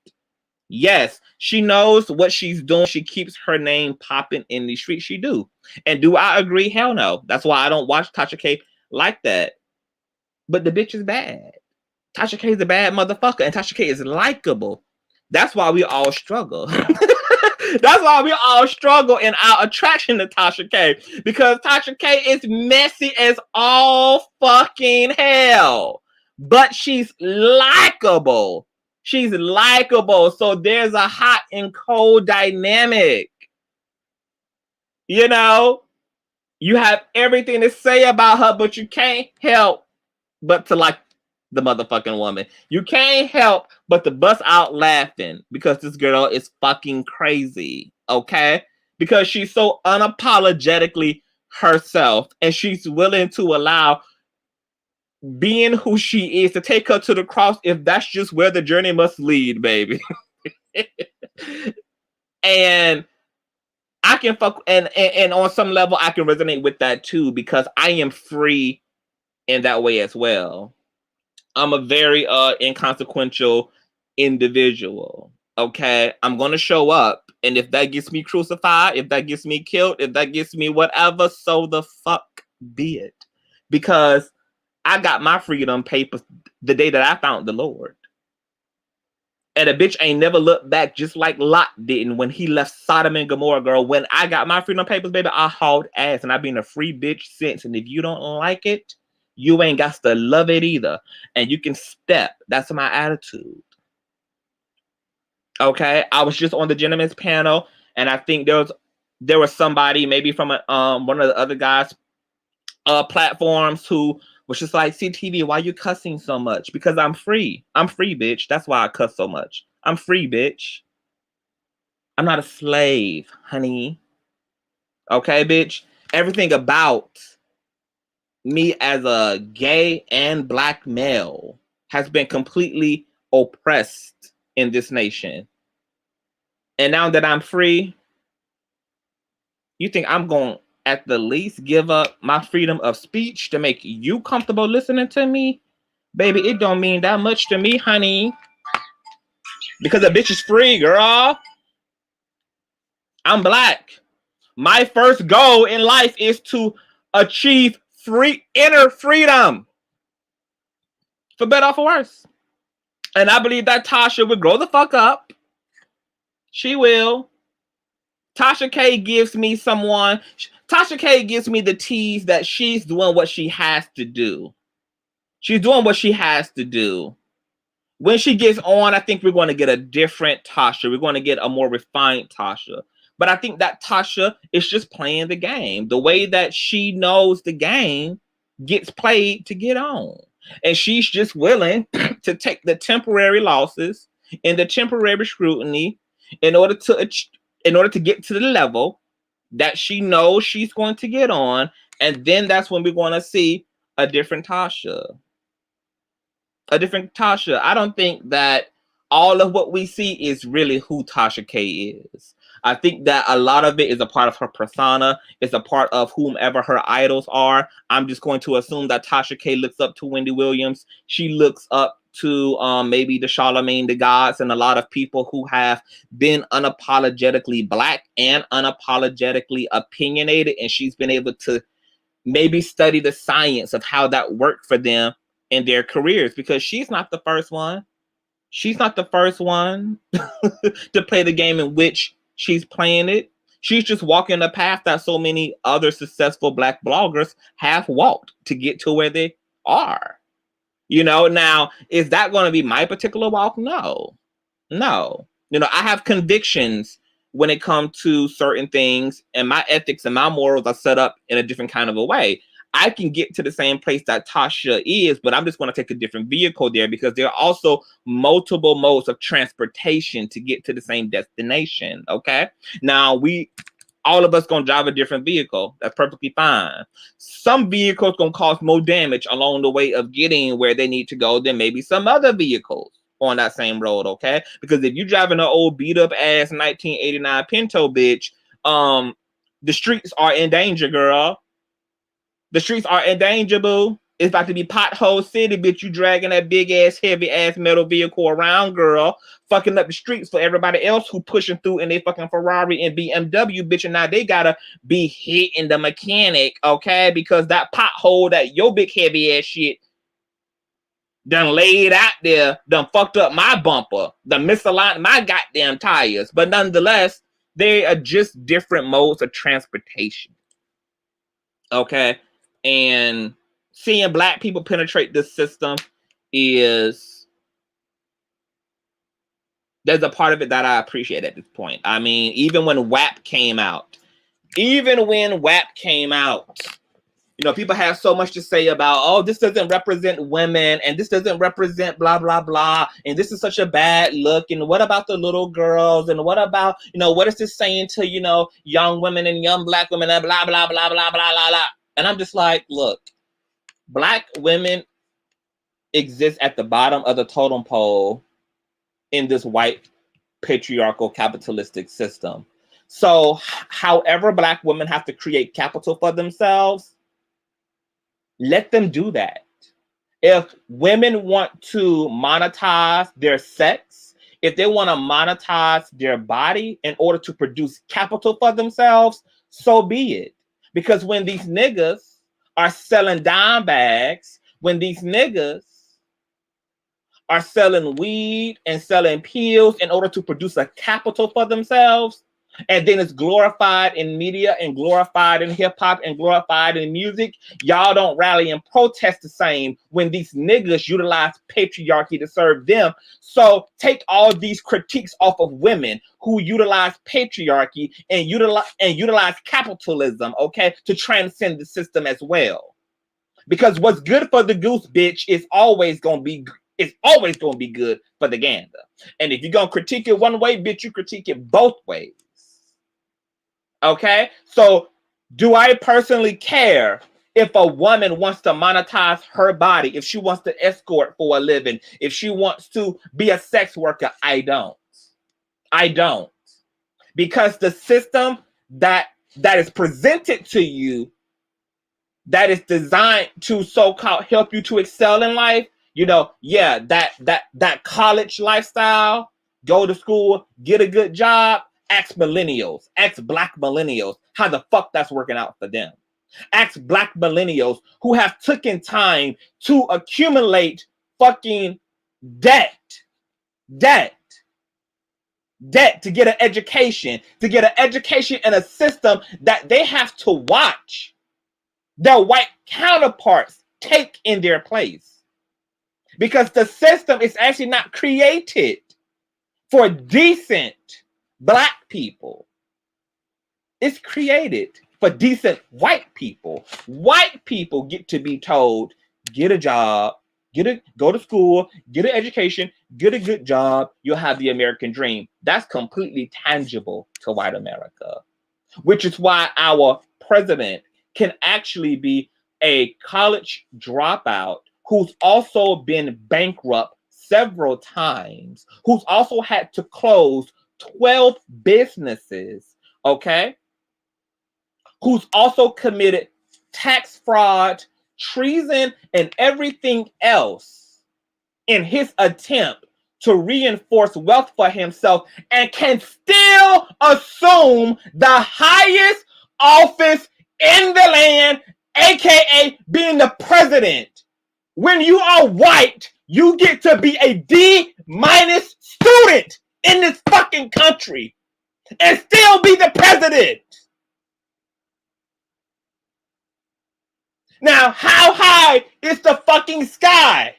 Yes, she knows what she's doing. She keeps her name popping in the street. She do. And do I agree? Hell no. That's why I don't watch Tasha K like that. But the bitch is bad. Tasha K is a bad motherfucker, and Tasha K is likable. That's why we all struggle. That's why we all struggle in our attraction to Tasha K. Because Tasha K is messy as all fucking hell. But she's likable. She's likable. So there's a hot and cold dynamic. You know? You have everything to say about her, but you can't help but to like the motherfucking woman. You can't help but to bust out laughing because this girl is fucking crazy, okay? Because she's so unapologetically herself and she's willing to allow being who she is to take her to the cross if that's just where the journey must lead, baby. And I can fuck and on some level I can resonate with that too because I am free in that way as well. I'm a very inconsequential individual. Okay, I'm gonna show up, and if that gets me crucified, if that gets me killed, if that gets me whatever, so the fuck be it. Because I got my freedom papers the day that I found the Lord. And a bitch ain't never looked back, just like Lot didn't when he left Sodom and Gomorrah, girl. When I got my freedom papers, baby, I hauled ass, and I've been a free bitch since. And if you don't like it, you ain't got to love it either. And you can step. That's my attitude. Okay? I was just on the gentleman's panel, and I think there was somebody, maybe from one of the other guys' platforms who was just like, CTV, why you cussing so much? Because I'm free. I'm free, bitch. That's why I cuss so much. I'm free, bitch. I'm not a slave, honey. Okay, bitch? Everything about me as a gay and black male has been completely oppressed in this nation. And now that I'm free, you think I'm going to at the least give up my freedom of speech to make you comfortable listening to me? Baby, it don't mean that much to me, honey. Because a bitch is free, girl. I'm black. My first goal in life is to achieve inner freedom. For better or for worse. And I believe that Tasha would grow the fuck up. She will. Tasha K gives me the tease that she's doing what she has to do. She's doing what she has to do. When she gets on, I think we're going to get a different Tasha. We're going to get a more refined Tasha. But I think that Tasha is just playing the game. The way that she knows the game gets played to get on. And she's just willing to take the temporary losses and the temporary scrutiny in order to get to the level that she knows she's going to get on. And then that's when we're going to see a different Tasha. A different Tasha. I don't think that all of what we see is really who Tasha K is. I think that a lot of it is a part of her persona. It's a part of whomever her idols are. I'm just going to assume that Tasha K looks up to Wendy Williams. She looks up to maybe the Charlemagne the Gods and a lot of people who have been unapologetically black and unapologetically opinionated. And she's been able to maybe study the science of how that worked for them in their careers, because she's not the first one. She's not the first one to play the game in which she's playing it. She's just walking the path that so many other successful black bloggers have walked to get to where they are. You know, now, is that going to be my particular walk? No. No. You know, I have convictions when it comes to certain things, and my ethics and my morals are set up in a different kind of a way. I can get to the same place that Tasha is, but I'm just going to take a different vehicle there because there are also multiple modes of transportation to get to the same destination. Okay. Now all of us going to drive a different vehicle. That's perfectly fine. Some vehicles going to cause more damage along the way of getting where they need to go than maybe some other vehicles on that same road. Okay. Because if you're driving an old beat up ass 1989 Pinto bitch, The streets are in danger, girl. The streets are in danger, boo. It's about to be pothole city, bitch. You dragging that big ass, heavy ass metal vehicle around, girl. Fucking up the streets for everybody else who pushing through in their fucking Ferrari and BMW, bitch. And now they gotta be hitting the mechanic, okay? Because that pothole, that your big heavy ass shit done laid out there, done fucked up my bumper, done misaligned my goddamn tires. But nonetheless, they are just different modes of transportation. Okay? And seeing black people penetrate this system there's a part of it that I appreciate at this point. I mean, even when WAP came out, you know, people have so much to say about, oh, this doesn't represent women, and this doesn't represent blah, blah, blah, and this is such a bad look, and what about the little girls, and what about, you know, what is this saying to, you know, young women and young black women, and blah, blah, blah, blah, blah, blah, blah. And I'm just like, look, black women exist at the bottom of the totem pole in this white patriarchal capitalistic system. So however black women have to create capital for themselves, let them do that. If women want to monetize their sex, if they want to monetize their body in order to produce capital for themselves, so be it. Because when these niggas are selling dime bags, when these niggas are selling weed and selling pills in order to produce a capital for themselves, and then it's glorified in media and glorified in hip-hop and glorified in music, y'all don't rally and protest the same when these niggas utilize patriarchy to serve them. So take all these critiques off of women who utilize patriarchy and utilize capitalism, okay, to transcend the system as well. Because what's good for the goose, bitch, is always gonna be good for the gander. And if you're gonna critique it one way, bitch, you critique it both ways. Okay? So do I personally care if a woman wants to monetize her body, if she wants to escort for a living, if she wants to be a sex worker? I don't. Because the system that is presented to you, that is designed to so-called help you to excel in life, you know, yeah, that college lifestyle, go to school, get a good job. Ask millennials, ask black millennials how the fuck that's working out for them. Ask black millennials who have taken time to accumulate fucking debt to get an education, in a system that they have to watch their white counterparts take in their place. Because the system is actually not created for decent black people. It's created for decent white people. White people get to be told, get a job, go to school, get an education, get a good job, you'll have the American dream. That's completely tangible to white America, which is why our president can actually be a college dropout who's also been bankrupt several times, who's also had to close 12 businesses, okay? Who's also committed tax fraud, treason, and everything else in his attempt to reinforce wealth for himself, and can still assume the highest office in the land, aka being the president. When you are white, you get to be a D- student in this fucking country and still be the president. Now, how high is the fucking sky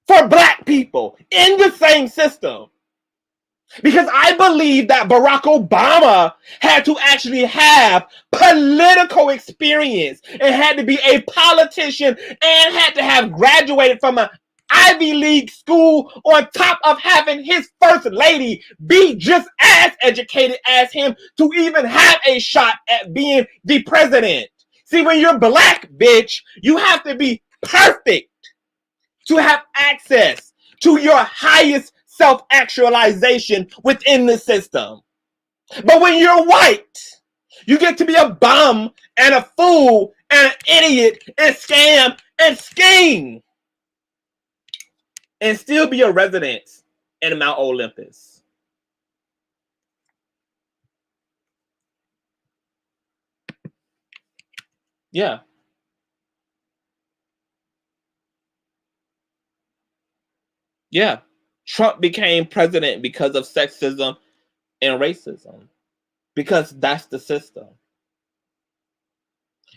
for black people in the same system? Because I believe that Barack Obama had to actually have political experience and had to be a politician and had to have graduated from an Ivy League school, on top of having his first lady be just as educated as him to even have a shot at being the president. See, when you're black, bitch, you have to be perfect to have access to your highest self-actualization within the system. But when you're white, you get to be a bum and a fool and an idiot and scam and scheme and still be a resident in Mount Olympus. Yeah. Yeah. Trump became president because of sexism and racism, because that's the system.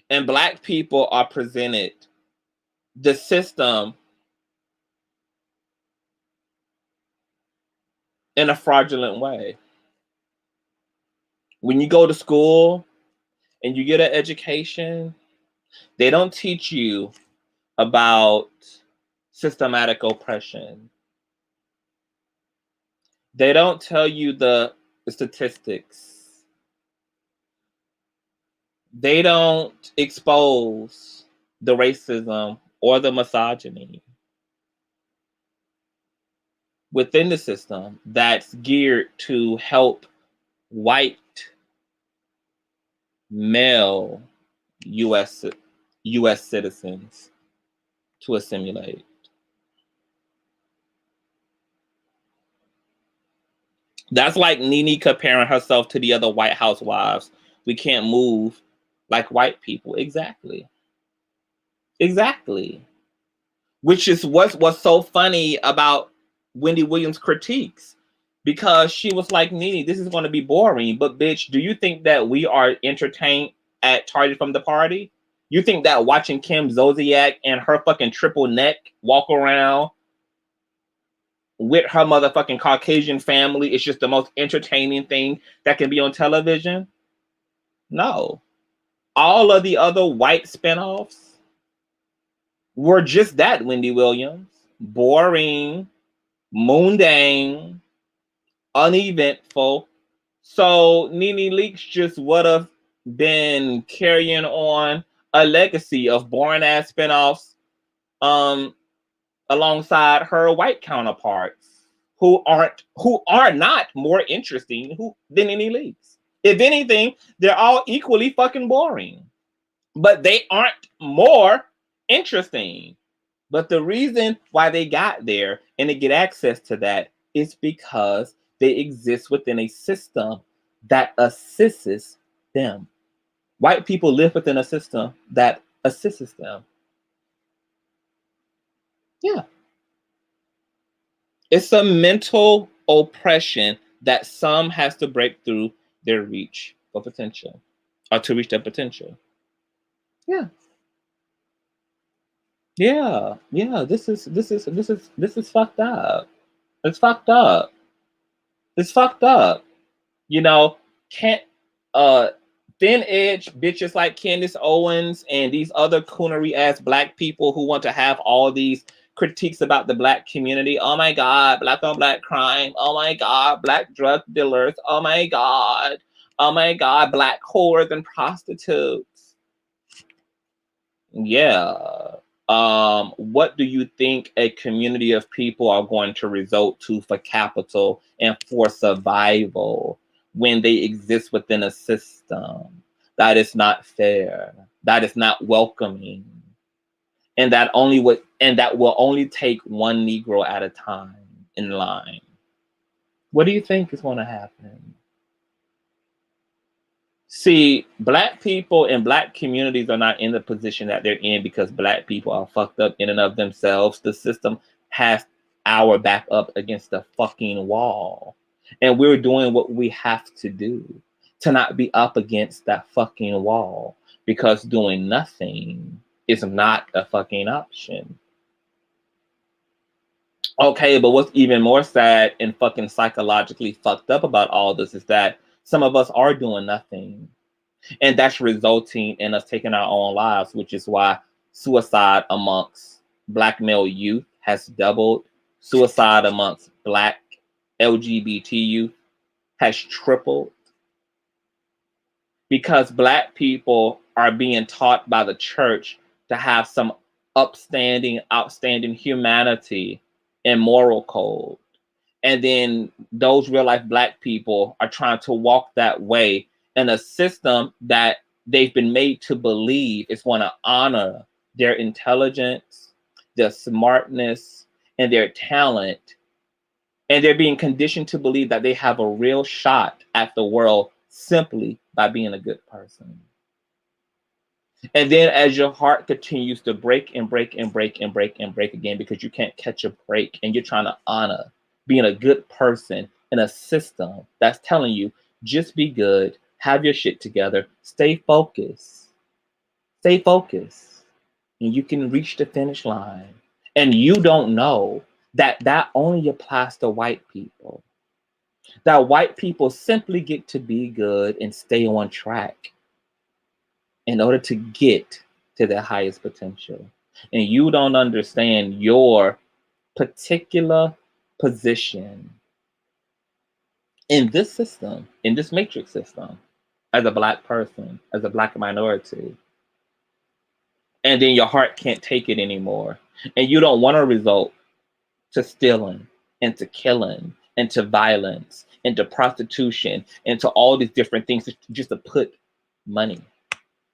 And Black people are presented the system in a fraudulent way. When you go to school and you get an education, they don't teach you about systematic oppression. They don't tell you the statistics. They don't expose the racism or the misogyny within the system that's geared to help white male US citizens to assimilate. That's like Nene comparing herself to the other white housewives. We can't move like white people. Exactly. Exactly. Which is what's so funny about Wendy Williams' critiques. Because she was like, Nene, this is going to be boring. But bitch, do you think that we are entertained at Target from the Party? You think that watching Kim Zolciak and her fucking triple neck walk around with her motherfucking Caucasian family is just the most entertaining thing that can be on television? No. All of the other white spinoffs were just that, Wendy Williams. Boring, mundane, uneventful. So Nene Leakes just would have been carrying on a legacy of boring ass spinoffs alongside her white counterparts who are not more interesting than Nene Leakes. If anything, they're all equally fucking boring. But they aren't more interesting. But the reason why they got there and they get access to that is because they exist within a system that assists them. White people live within a system that assists them. Yeah. It's a mental oppression that some has to break through their reach for potential or to reach their potential. Yeah. Yeah. Yeah. This is fucked up. It's fucked up. It's fucked up. You know, can't thin edge bitches like Candace Owens and these other coonery ass Black people who want to have all these critiques about the Black community. Oh my God, Black on Black crime. Oh my God, Black drug dealers. Oh my God. Oh my God, Black whores and prostitutes. Yeah. What do you think a community of people are going to resort to for capital and for survival when they exist within a system that is not fair, that is not welcoming, and that will only take one Negro at a time in line? What do you think is going to happen? See, Black people and Black communities are not in the position that they're in because Black people are fucked up in and of themselves. The system has our back up against the fucking wall. And we're doing what we have to do to not be up against that fucking wall, because doing nothing is not a fucking option. Okay, but what's even more sad and fucking psychologically fucked up about all this is that some of us are doing nothing. And that's resulting in us taking our own lives, which is why suicide amongst Black male youth has doubled. Suicide amongst Black LGBT youth has tripled. Because Black people are being taught by the church to have some outstanding humanity and moral code. And then those real life Black people are trying to walk that way in a system that they've been made to believe is going to honor their intelligence, their smartness, and their talent. And they're being conditioned to believe that they have a real shot at the world simply by being a good person. And then as your heart continues to break and break and break and break and break again because you can't catch a break and you're trying to honor being a good person in a system that's telling you just be good, have your shit together, stay focused, and you can reach the finish line. And you don't know that that only applies to white people. That white people simply get to be good and stay on track in order to get to their highest potential. And you don't understand your particular position in this system, in this matrix system, as a Black person, as a Black minority. And then your heart can't take it anymore. And you don't want to result to stealing and to killing and to violence and to prostitution and to all these different things just to put money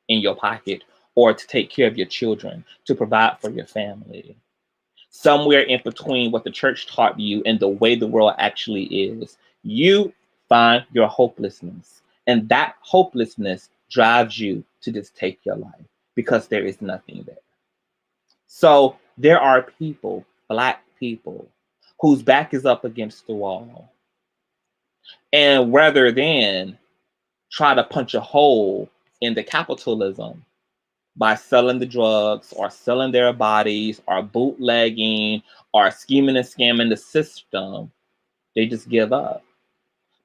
in your pocket or to take care of your children, to provide for your family. Somewhere in between what the church taught you and the way the world actually is, you find your hopelessness. And that hopelessness drives you to just take your life because there is nothing there. So there are people, Black people, whose back is up against the wall. And rather than try to punch a hole in the capitalism by selling the drugs or selling their bodies or bootlegging or scheming and scamming the system, they just give up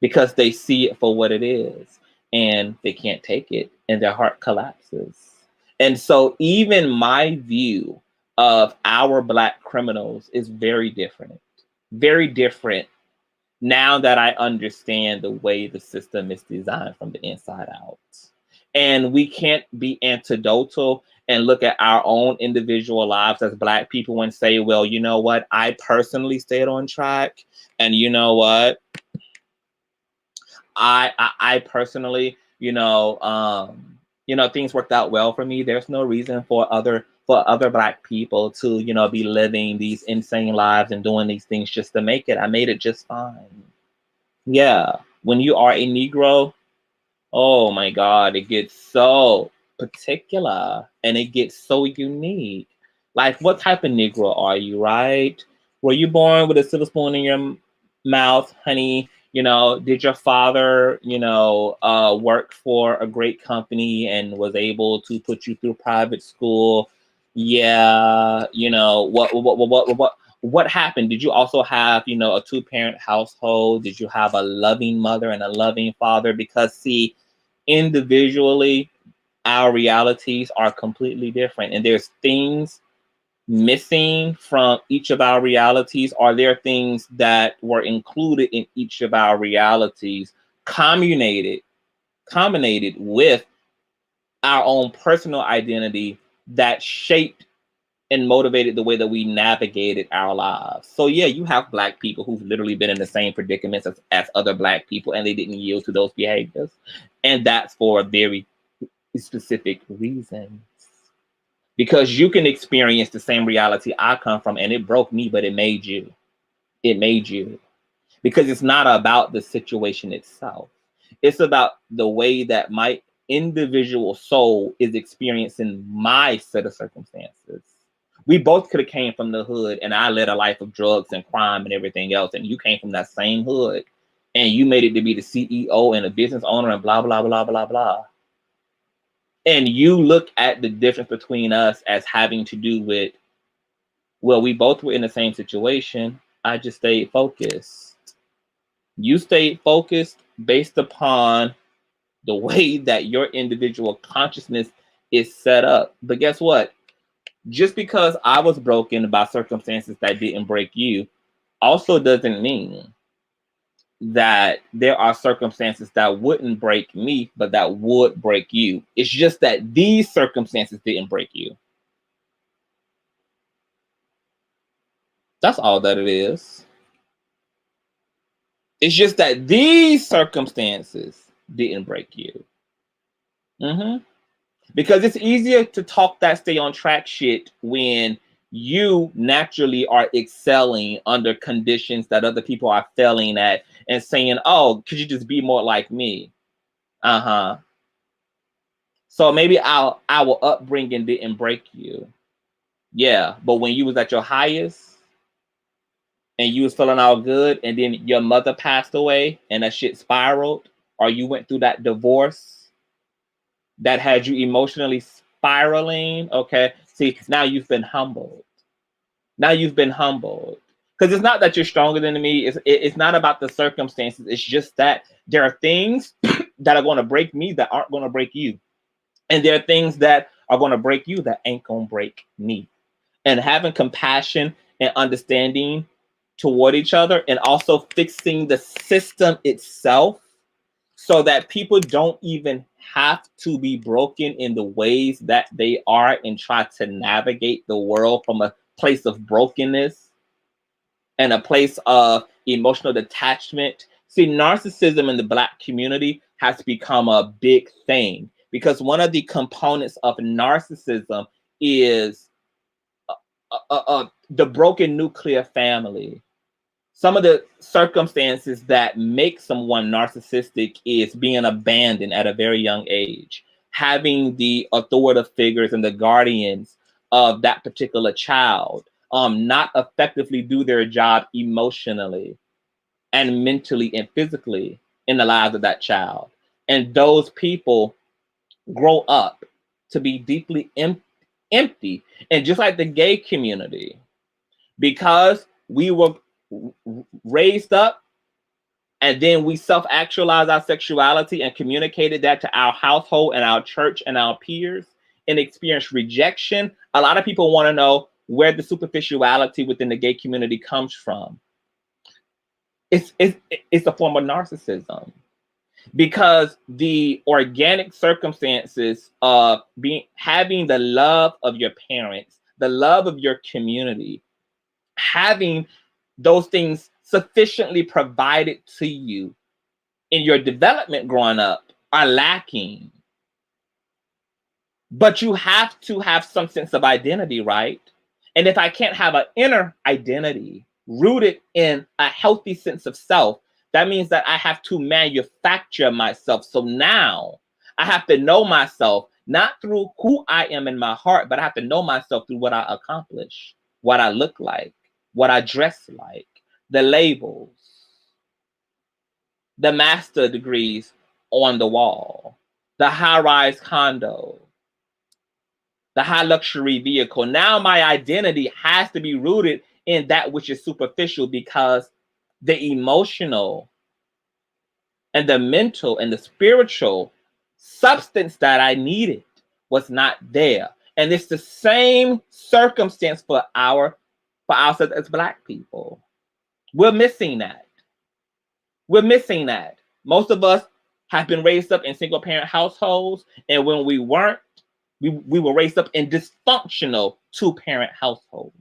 because they see it for what it is and they can't take it and their heart collapses. And so even my view of our Black criminals is very different now that I understand the way the system is designed from the inside out. And we can't be anecdotal and look at our own individual lives as Black people and say, well, you know what? I personally stayed on track. And you know what? I personally, things worked out well for me. There's no reason for other Black people to, be living these insane lives and doing these things just to make it. I made it just fine. Yeah. When you are a Negro, oh my God, it gets so particular and it gets so unique. Like, what type of Negro are you, right? Were you born with a silver spoon in your mouth, honey? Did your father, work for a great company and was able to put you through private school? Yeah, what happened? Did you also have, a two-parent household? Did you have a loving mother and a loving father? Because see, individually, our realities are completely different. And there's things missing from each of our realities. Are there things that were included in each of our realities, combinated with our own personal identity that shaped and motivated the way that we navigated our lives? So yeah, you have Black people who've literally been in the same predicaments as other Black people and they didn't yield to those behaviors. And that's for a very specific reasons. Because you can experience the same reality I come from and it broke me, but it made you. It made you. Because it's not about the situation itself. It's about the way that my individual soul is experiencing my set of circumstances. We both could have came from the hood and I led a life of drugs and crime and everything else. And you came from that same hood and you made it to be the CEO and a business owner and blah, blah, blah, blah, blah. And you look at the difference between us as having to do with, well, we both were in the same situation. I just stayed focused. You stayed focused based upon the way that your individual consciousness is set up. But guess what? Just because I was broken by circumstances that didn't break you also doesn't mean that there are circumstances that wouldn't break me, but that would break you. It's just that these circumstances didn't break you. That's all that it is. It's just that these circumstances didn't break you. Because it's easier to talk that stay on track shit when you naturally are excelling under conditions that other people are failing at and saying, oh, could you just be more like me? So maybe our upbringing didn't break you. Yeah, but when you was at your highest and you was feeling all good and then your mother passed away and that shit spiraled, or you went through that divorce that had you emotionally spiraling, okay? See, now you've been humbled. Now you've been humbled. Because it's not that you're stronger than me. It's not about the circumstances. It's just that there are things that are going to break me that aren't going to break you. And there are things that are going to break you that ain't going to break me. And having compassion and understanding toward each other, and also fixing the system itself so that people don't even have to be broken in the ways that they are and try to navigate the world from a place of brokenness and a place of emotional detachment. See, narcissism in the Black community has become a big thing because one of the components of narcissism is the broken nuclear family. Some of the circumstances that make someone narcissistic is being abandoned at a very young age, having the authoritative figures and the guardians of that particular child not effectively do their job emotionally and mentally and physically in the lives of that child. And those people grow up to be deeply empty. And just like the gay community, because we were raised up and then we self-actualized our sexuality and communicated that to our household and our church and our peers and experienced rejection, a lot of people want to know where the superficiality within the gay community comes from. It's a form of narcissism, because the organic circumstances of having the love of your parents, the love of your community, having those things sufficiently provided to you in your development growing up are lacking. But you have to have some sense of identity, right? And if I can't have an inner identity rooted in a healthy sense of self, that means that I have to manufacture myself. So now I have to know myself, not through who I am in my heart, but I have to know myself through what I accomplish, what I look like, what I dress like, the labels, the master degrees on the wall, the high-rise condo, the high luxury vehicle. Now my identity has to be rooted in that which is superficial, because the emotional and the mental and the spiritual substance that I needed was not there. And it's the same circumstance for ourselves as Black people. We're missing that. We're missing that. Most of us have been raised up in single parent households, and when we weren't, we were raised up in dysfunctional two-parent households.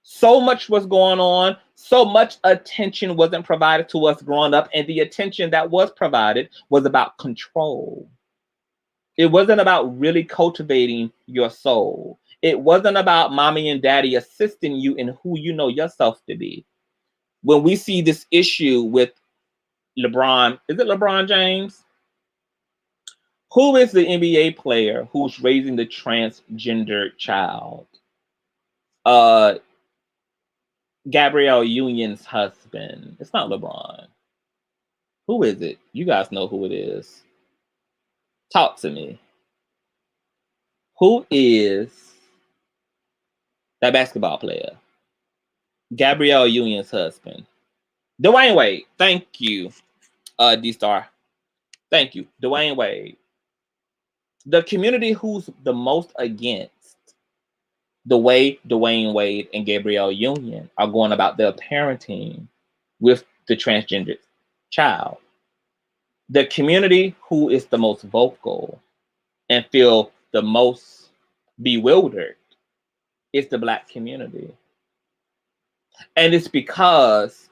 So much was going on, so much attention wasn't provided to us growing up, and the attention that was provided was about control. It wasn't about really cultivating your soul. It wasn't about mommy and daddy assisting you in who you know yourself to be. When we see this issue with LeBron, is it LeBron James? Who is the NBA player who's raising the transgender child? Gabrielle Union's husband. It's not LeBron. Who is it? You guys know who it is. Talk to me. Who is that basketball player? Gabrielle Union's husband. Dwayne Wade. Thank you, D-Star. Thank you. Dwayne Wade. The community who's the most against the way Dwayne Wade and Gabrielle Union are going about their parenting with the transgender child. The community who is the most vocal and feel the most bewildered is the Black community. And it's because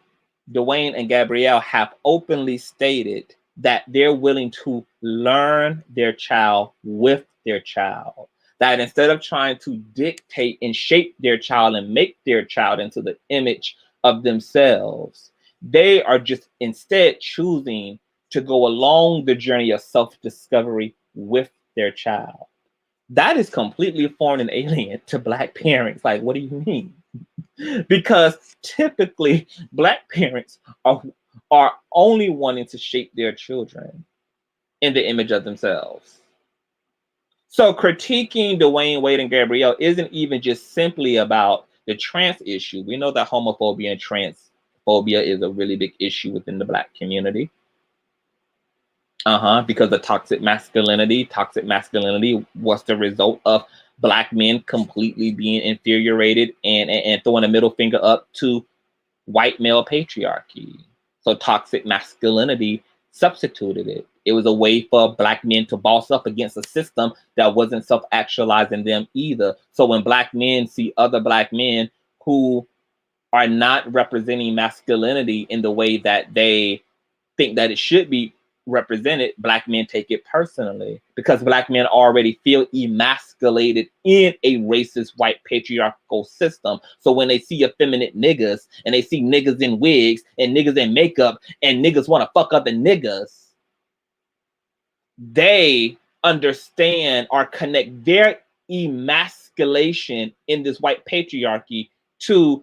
Dwayne and Gabrielle have openly stated that they're willing to learn their child with their child. That instead of trying to dictate and shape their child and make their child into the image of themselves, they are just instead choosing to go along the journey of self-discovery with their child. That is completely foreign and alien to Black parents. Like, what do you mean? Because typically Black parents are only wanting to shape their children in the image of themselves. So critiquing Dwayne Wade and Gabrielle isn't even just simply about the trans issue. We know that homophobia and transphobia is a really big issue within the Black community. Because of toxic masculinity. Toxic masculinity was the result of Black men completely being infuriated and throwing a middle finger up to white male patriarchy. So toxic masculinity substituted it. It was a way for Black men to boss up against a system that wasn't self-actualizing them either. So when Black men see other Black men who are not representing masculinity in the way that they think that it should be represented, Black men take it personally because Black men already feel emasculated in a racist white patriarchal system. So when they see effeminate niggas and they see niggas in wigs and niggas in makeup and niggas want to fuck other niggas, they understand or connect their emasculation in this white patriarchy to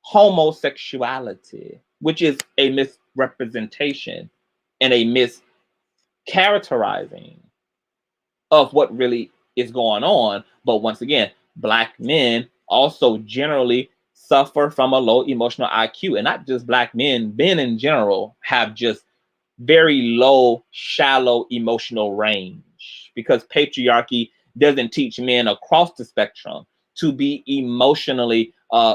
homosexuality, which is a misrepresentation and a mischaracterizing of what really is going on. But once again, Black men also generally suffer from a low emotional IQ, and not just Black men. Men in general have just very low, shallow emotional range because patriarchy doesn't teach men across the spectrum to be emotionally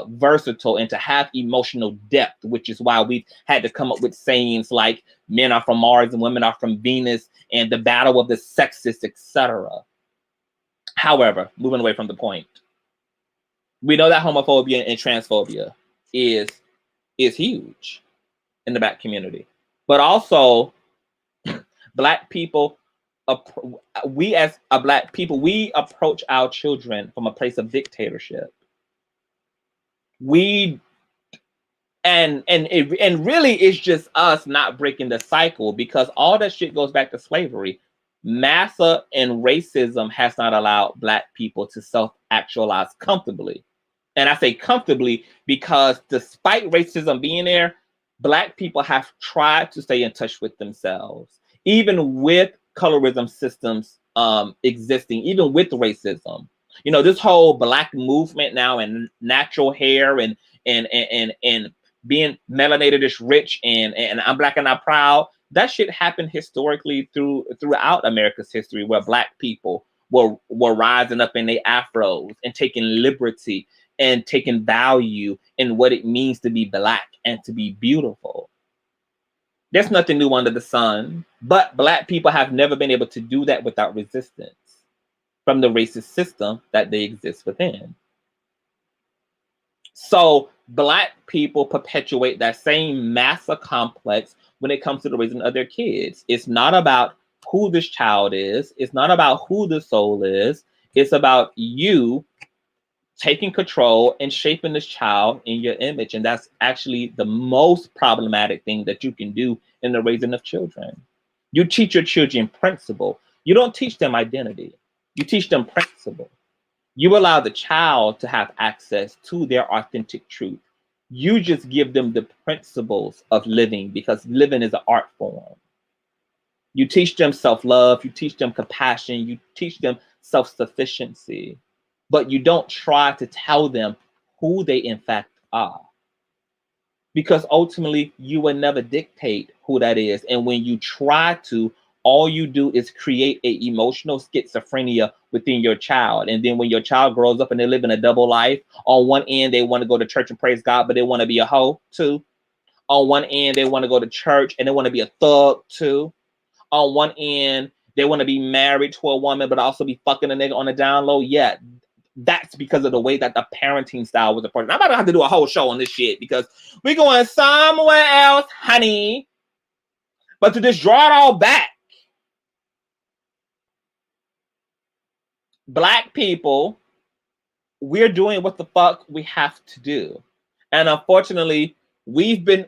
versatile and to have emotional depth, which is why we've had to come up with sayings like men are from Mars and women are from Venus and the battle of the sexes, etc. However, moving away from the point, we know that homophobia and transphobia is huge in the Black community, but also Black people, we as a Black people, we approach our children from a place of dictatorship. And really it's just us not breaking the cycle, because all that shit goes back to slavery. Massa and racism has not allowed Black people to self-actualize comfortably. And I say comfortably because despite racism being there, Black people have tried to stay in touch with themselves, even with colorism systems existing, even with racism. You know, this whole Black movement now and natural hair and being melanated is rich and I'm Black and I'm proud. That shit happened historically throughout America's history, where Black people were rising up in their afros and taking liberty and taking value in what it means to be Black and to be beautiful. There's nothing new under the sun, but Black people have never been able to do that without resistance from the racist system that they exist within. So Black people perpetuate that same massa complex when it comes to the raising of their kids. It's not about who this child is. It's not about who the soul is. It's about you taking control and shaping this child in your image. And that's actually the most problematic thing that you can do in the raising of children. You teach your children principle. You don't teach them identity. You teach them principle. You allow the child to have access to their authentic truth. You just give them the principles of living, because living is an art form. You teach them self-love. You teach them compassion. You teach them self-sufficiency. But you don't try to tell them who they in fact are, because ultimately you will never dictate who that is. And when you try to, all you do is create a emotional schizophrenia within your child. And then when your child grows up and they live in a double life, on one end they want to go to church and praise God, but they want to be a hoe too. On one end they want to go to church and they want to be a thug too. On one end they want to be married to a woman but also be fucking a nigga on the down low. Yeah, that's because of the way that the parenting style was approached. I'm about to have to do a whole show on this shit because we're going somewhere else, honey. But to just draw it all back, Black people, we're doing what the fuck we have to do. And unfortunately, we've been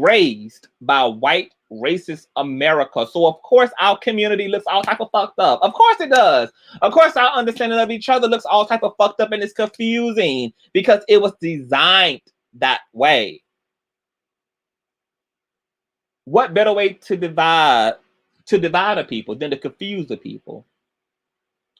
raised by white racist America. So of course our community looks all type of fucked up. Of course it does. Of course our understanding of each other looks all type of fucked up, and it's confusing because it was designed that way. What better way to divide a people than to confuse the people?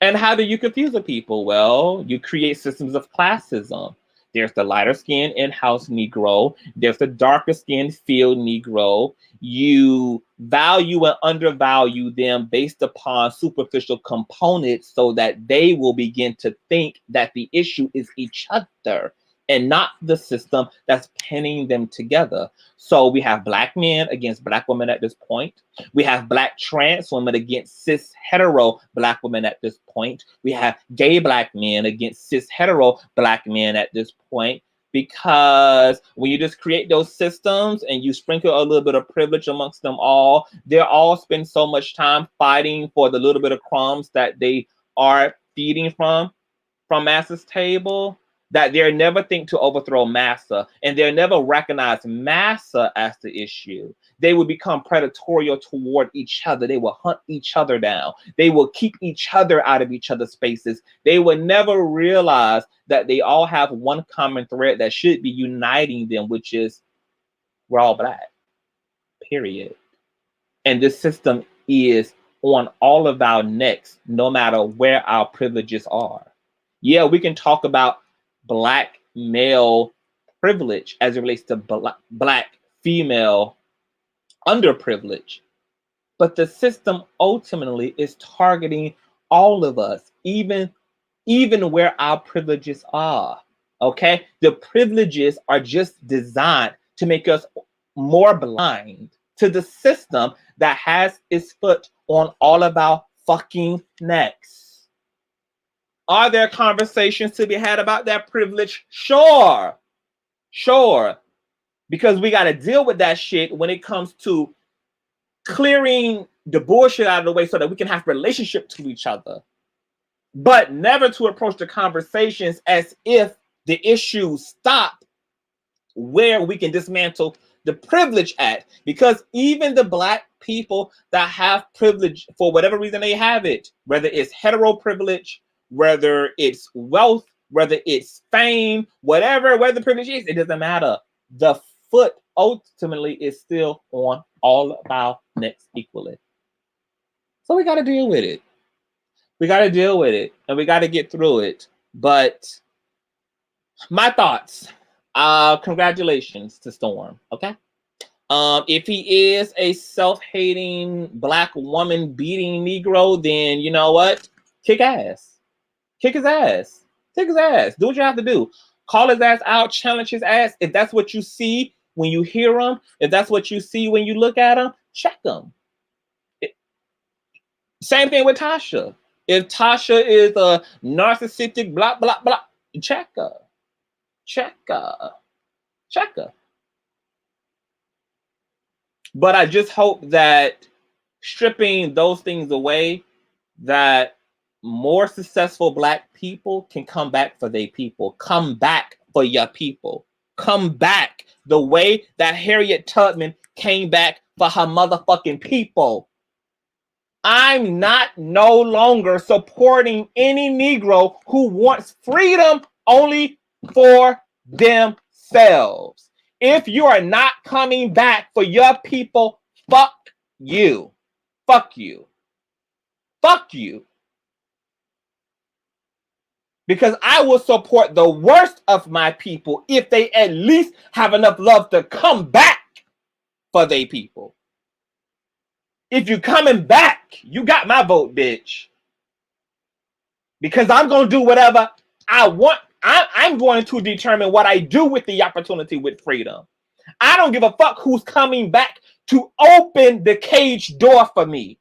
And how do you confuse the people? Well, you create systems of classism. There's the lighter skinned in-house Negro. There's the darker skinned field Negro. You value and undervalue them based upon superficial components so that they will begin to think that the issue is each other and not the system that's pinning them together. So we have Black men against Black women at this point. We have Black trans women against cis hetero Black women at this point. We have gay Black men against cis hetero Black men at this point. Because when you just create those systems and you sprinkle a little bit of privilege amongst them all, they're all spend so much time fighting for the little bit of crumbs that they are feeding from Massa's table, that they'll never think to overthrow Massa, and they'll never recognize Massa as the issue. They will become predatory toward each other. They will hunt each other down. They will keep each other out of each other's spaces. They will never realize that they all have one common thread that should be uniting them, which is we're all Black, period. And this system is on all of our necks, no matter where our privileges are. Yeah, we can talk about Black male privilege as it relates to Black female underprivilege, but the system ultimately is targeting all of us, even where our privileges are. Okay, the privileges are just designed to make us more blind to the system that has its foot on all of our fucking necks. Are there conversations to be had about that privilege? Sure. Because we got to deal with that shit when it comes to clearing the bullshit out of the way so that we can have relationship to each other. But never to approach the conversations as if the issues stop where we can dismantle the privilege at. Because even the Black people that have privilege, for whatever reason they have it, whether it's hetero privilege, whether it's wealth, whether it's fame, where the privilege is, it doesn't matter. The foot ultimately is still on all of our necks equally. So we got to deal with it. And we got to get through it. But my thoughts, congratulations to Storm, okay? If he is a self-hating Black woman beating Negro, then you know what? Kick ass. Kick his ass. Kick his ass. Do what you have to do. Call his ass out. Challenge his ass. If that's what you see when you hear him, if that's what you see when you look at him, check him. Same thing with Tasha. If Tasha is a narcissistic, blah, blah, blah, check her. Check her. Check her. But I just hope that stripping those things away, that more successful Black people can come back for their people. Come back for your people. Come back the way that Harriet Tubman came back for her motherfucking people. I'm not no longer supporting any Negro who wants freedom only for themselves. If you are not coming back for your people, fuck you. Fuck you. Fuck you. Because I will support the worst of my people if they at least have enough love to come back for their people. If you coming back, you got my vote, bitch. Because I'm going to do whatever I want. I'm going to determine what I do with the opportunity with freedom. I don't give a fuck who's coming back to open the cage door for me.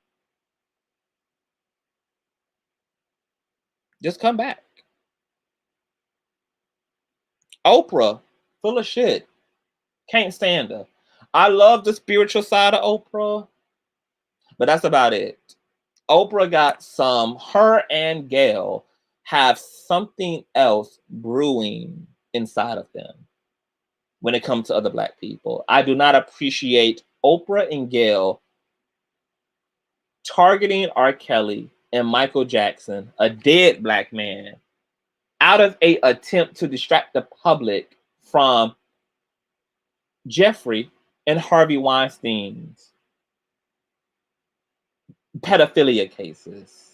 Just come back. Oprah, full of shit. Can't stand her. I love the spiritual side of Oprah, but that's about it. Oprah got her and Gayle have something else brewing inside of them when it comes to other Black people. I do not appreciate Oprah and Gayle targeting R. Kelly and Michael Jackson, a dead Black man, out of an attempt to distract the public from Jeffrey and Harvey Weinstein's pedophilia cases.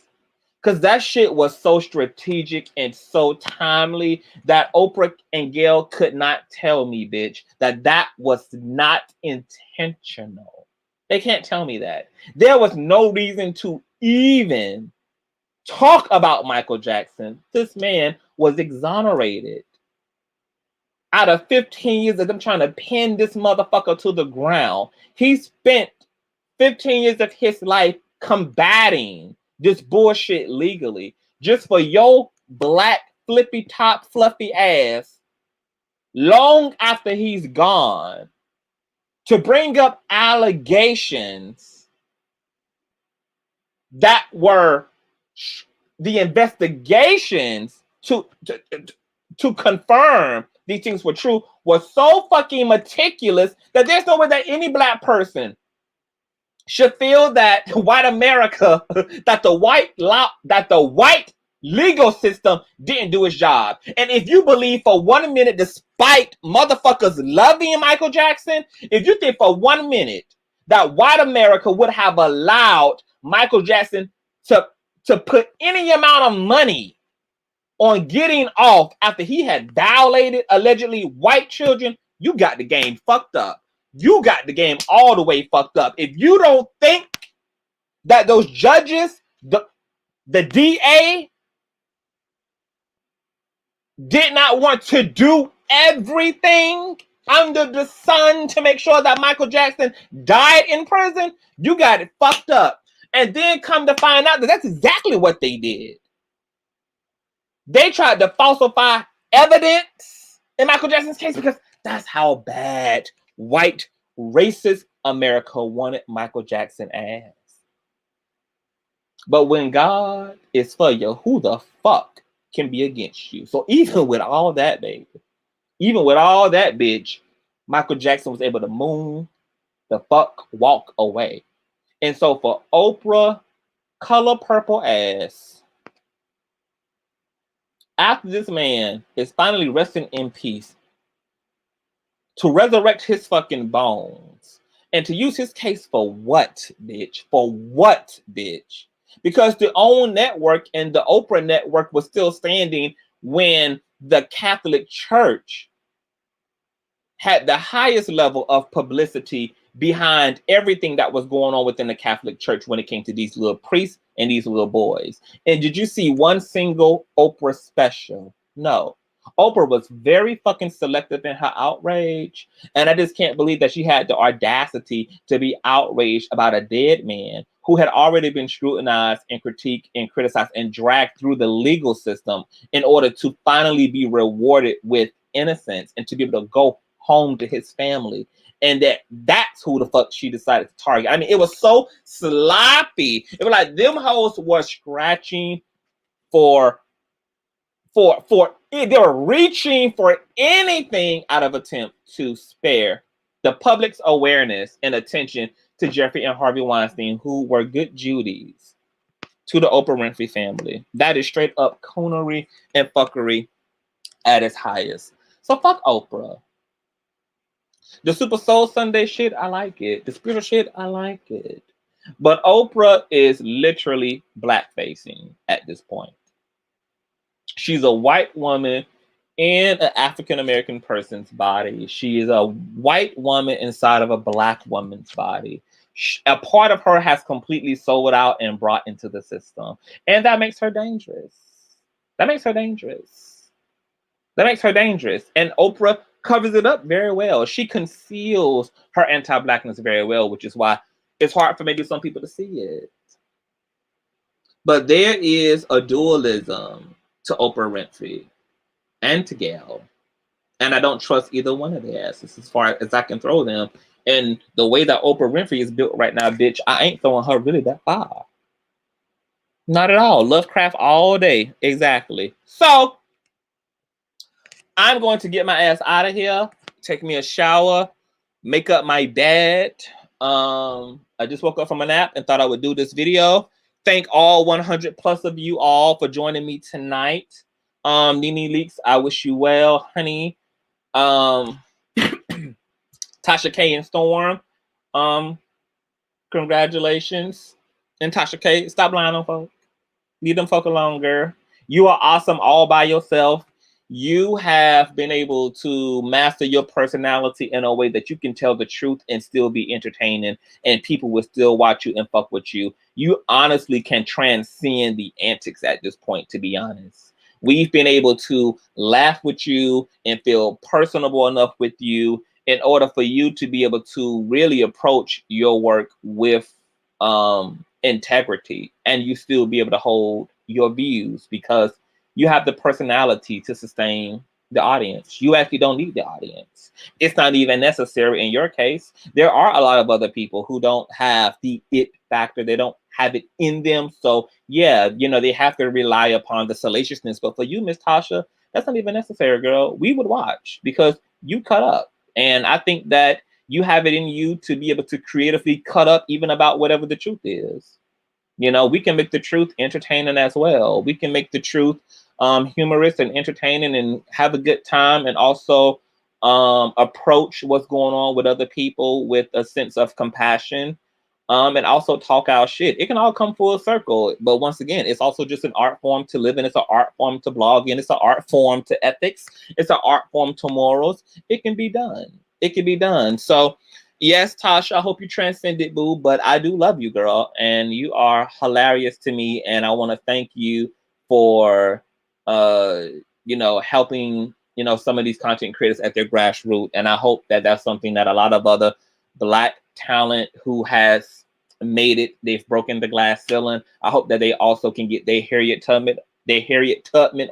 Because that shit was so strategic and so timely that Oprah and Gayle could not tell me, bitch, that was not intentional. They can't tell me that. There was no reason to even talk about Michael Jackson. This man was exonerated. Out of 15 years of them trying to pin this motherfucker to the ground, he spent 15 years of his life combating this bullshit legally, just for your Black flippy top fluffy ass, long after he's gone, to bring up allegations that were the investigations to confirm these things were true, was so fucking meticulous that there's no way that any Black person should feel that white America, that the white legal system didn't do its job. And if you believe for 1 minute, despite motherfuckers loving Michael Jackson, if you think for 1 minute that white America would have allowed Michael Jackson to put any amount of money on getting off after he had violated allegedly white children, you got the game fucked up. You got the game all the way fucked up. If you don't think that those judges, the DA, did not want to do everything under the sun to make sure that Michael Jackson died in prison, you got it fucked up. And then come to find out that that's exactly what they did. They tried to falsify evidence in Michael Jackson's case because that's how bad white racist America wanted Michael Jackson as. But when God is for you, who the fuck can be against you? So even with all that, baby, even with all that, bitch, Michael Jackson was able to moon the fuck walk away. And so for Oprah, color purple ass, after this man is finally resting in peace, to resurrect his fucking bones and to use his case for what, bitch? For what, bitch? Because the OWN network and the Oprah network was still standing when the Catholic Church had the highest level of publicity behind everything that was going on within the Catholic Church when it came to these little priests and these little boys. And did you see one single Oprah special? No. Oprah was very fucking selective in her outrage. And I just can't believe that she had the audacity to be outraged about a dead man who had already been scrutinized and critiqued and criticized and dragged through the legal system in order to finally be rewarded with innocence and to be able to go home to his family. And that's who the fuck she decided to target. I mean, it was so sloppy. It was like them hoes were scratching they were reaching for anything out of attempt to spare the public's awareness and attention to Jeffrey and Harvey Weinstein, who were good Judies to the Oprah Winfrey family. That is straight up coonery and fuckery at its highest. So fuck Oprah. The Super Soul Sunday shit, I like it. The spiritual shit, I like it. But Oprah is literally blackfacing at this point. She's a white woman in an African-American person's body. She is a white woman inside of a Black woman's body. A part of her has completely sold out and brought into the system. And that makes her dangerous. That makes her dangerous. That makes her dangerous. And Oprah covers it up very well. She conceals her anti-Blackness very well, which is why it's hard for maybe some people to see it. But there is a dualism to Oprah Winfrey and to Gayle And I don't trust either one of their asses as far as I can throw them. And the way that Oprah Winfrey is built right now, bitch, I ain't throwing her really that far. Not at all. Lovecraft all day. Exactly. So I'm going to get my ass out of here, take me a shower, make up my bed. I just woke up from a nap and thought I would do this video. Thank all 100 plus of you all for joining me tonight. Nene Leakes, I wish you well, honey. Tasha K and Storm, congratulations. And Tasha K, stop lying on folks. Leave them folk alone, girl. You are awesome all by yourself. You have been able to master your personality in a way that you can tell the truth and still be entertaining, and people will still watch you and fuck with you. You honestly can transcend the antics at this point, to be honest. We've been able to laugh with you and feel personable enough with you in order for you to be able to really approach your work with integrity, and you still be able to hold your views because you have the personality to sustain the audience. You actually don't need the audience. It's not even necessary in your case. There are a lot of other people who don't have the it factor. They don't have it in them. So yeah, you know, they have to rely upon the salaciousness. But for you, Miss Tasha, that's not even necessary, girl. We would watch because you cut up. And I think that you have it in you to be able to creatively cut up even about whatever the truth is. You know, we can make the truth entertaining as well. We can make the truth humorous and entertaining and have a good time, and also approach what's going on with other people with a sense of compassion, and also talk our shit. It can all come full circle. But once again, it's also just an art form to live in. It's an art form to blog in. It's an art form to ethics. It's an art form to morals. It can be done. It can be done. So yes, Tasha, I hope you transcend it, boo. But I do love you, girl. And you are hilarious to me. And I want to thank you for, you know, helping, you know, some of these content creators at their grassroots. And I hope that that's something that a lot of other Black talent who has made it, they've broken the glass ceiling. I hope that they also can get their Harriet Tubman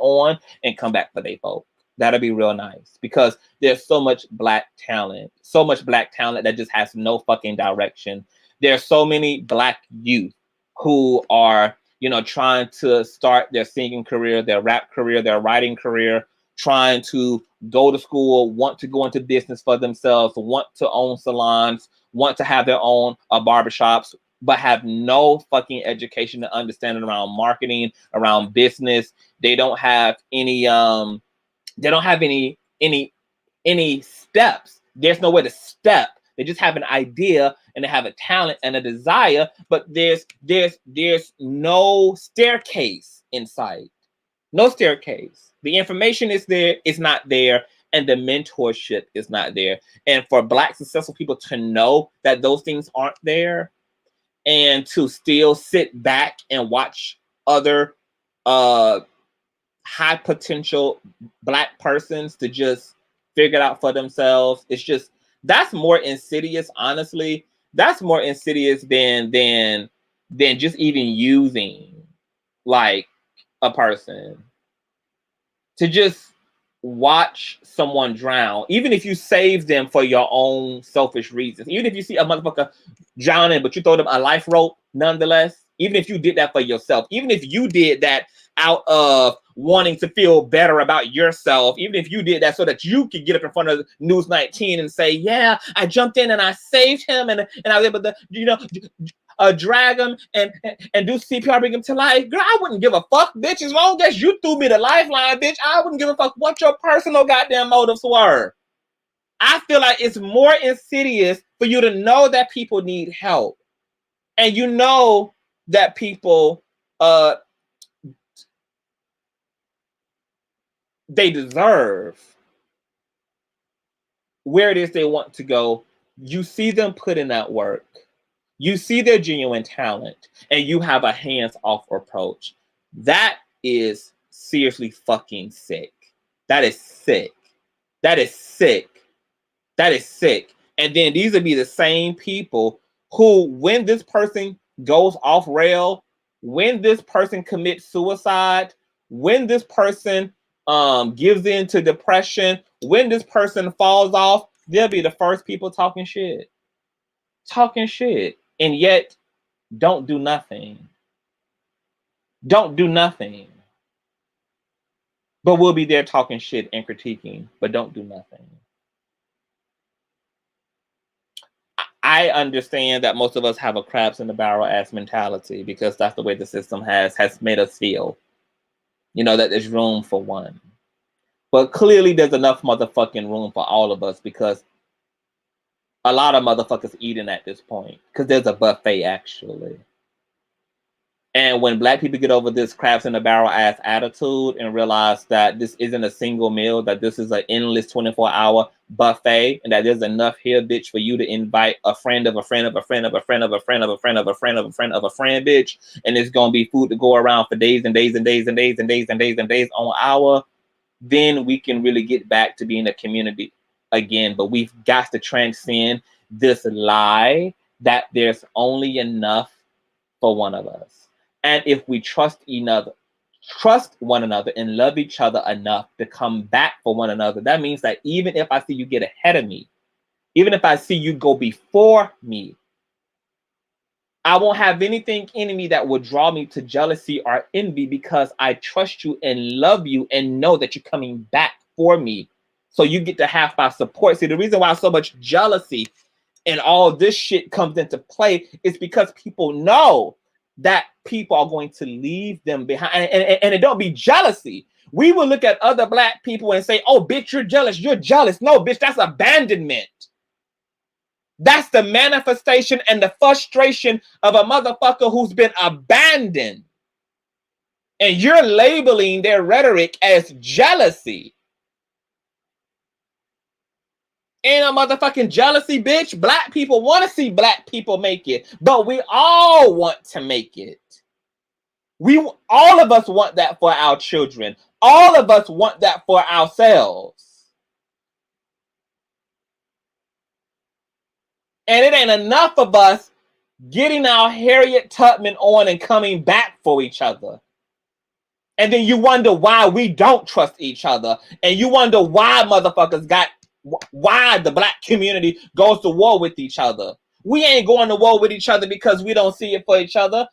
on and come back for their folk. That'll be real nice, because there's so much Black talent that just has no fucking direction. There's so many Black youth who are, you know, trying to start their singing career, their rap career, their writing career, trying to go to school, want to go into business for themselves, want to own salons, want to have their own barbershops, but have no fucking education and understanding around marketing, around business. They don't have any any steps. There's no way to step. They just have an idea and they have a talent and a desire, but there's no staircase in sight. No staircase. The information is there, it's not there, and the mentorship is not there. And for Black successful people to know that those things aren't there, and to still sit back and watch other high potential Black persons to just figure it out for themselves, it's just, that's more insidious, honestly. That's more insidious than just even using like a person. To just watch someone drown, even if you save them for your own selfish reasons, even if you see a motherfucker drowning but you throw them a life rope nonetheless, even if you did that for yourself, even if you did that out of wanting to feel better about yourself, even if you did that so that you could get up in front of News 19 and say, yeah, I jumped in and I saved him, and I was able to, you know, drag him and do CPR, bring him to life. Girl, I wouldn't give a fuck, bitch. As long as you threw me the lifeline, bitch, I wouldn't give a fuck what your personal goddamn motives were. I feel like it's more insidious for you to know that people need help, and you know that people they deserve where it is they want to go. You see them put in that work. You see their genuine talent, and you have a hands-off approach. That is seriously fucking sick. That is sick. That is sick. That is sick. And then these would be the same people who, when this person goes off rail, when this person commits suicide, when this person gives in to depression, when this person falls off, they'll be the first people talking shit. Talking shit. And yet, don't do nothing. Don't do nothing. But we'll be there talking shit and critiquing, but don't do nothing. I understand that most of us have a crabs in the barrel ass mentality because that's the way the system has made us feel. You know, that there's room for one. But clearly there's enough motherfucking room for all of us because a lot of motherfuckers eating at this point because there's a buffet actually. And when black people get over this crabs in the barrel ass attitude and realize that this isn't a single meal, that this is an endless 24-hour buffet, and that there's enough here, bitch, for you to invite a friend of a friend of a friend of a friend of a friend of a friend of a friend of a friend of a friend, bitch, and it's gonna be food to go around for days and days and days and days and days and days and days on our, then we can really get back to being a community again. But we've got to transcend this lie that there's only enough for one of us. And if we trust one another and love each other enough to come back for one another, that means that even if I see you get ahead of me, even if I see you go before me, I won't have anything in me that will draw me to jealousy or envy because I trust you and love you and know that you're coming back for me. So you get to have my support. See, the reason why so much jealousy and all this shit comes into play is because people know that people are going to leave them behind. And it don't be jealousy. We will look at other black people and say, oh, bitch, you're jealous. You're jealous. No, bitch, that's abandonment. That's the manifestation and the frustration of a motherfucker who's been abandoned. And you're labeling their rhetoric as jealousy. Ain't no motherfucking jealousy, bitch. Black people want to see black people make it, but we all want to make it. All of us want that for our children. All of us want that for ourselves. And it ain't enough of us getting our Harriet Tubman on and coming back for each other. And then you wonder why we don't trust each other. And you wonder why why the black community goes to war with each other. We ain't going to war with each other because we don't see it for each other.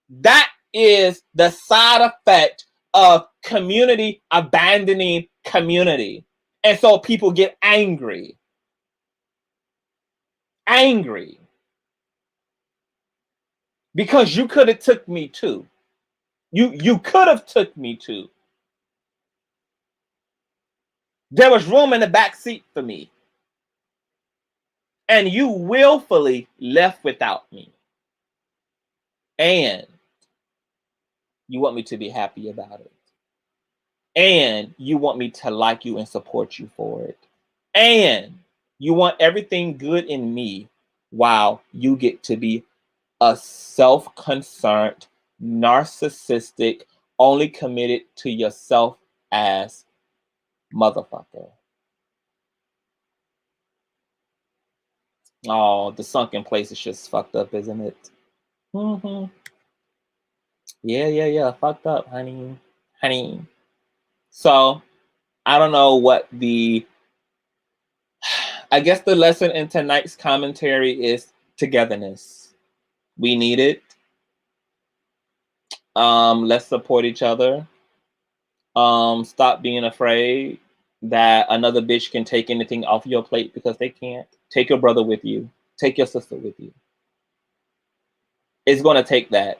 That is the side effect of community abandoning community. And so people get angry. Angry. Because you could have took me too. You could have took me too. There was room in the back seat for me. And you willfully left without me. And you want me to be happy about it. And you want me to like you and support you for it. And you want everything good in me while you get to be a self-concerned, narcissistic, only committed to yourself as motherfucker. Oh, the sunken place is just fucked up, isn't it? Mm-hmm. Yeah. Fucked up, honey. So, I don't know what I guess the lesson in tonight's commentary is togetherness. We need it. Let's support each other. Stop being afraid that another bitch can take anything off your plate because they can't. Take your brother with you. Take your sister with you. It's going to take that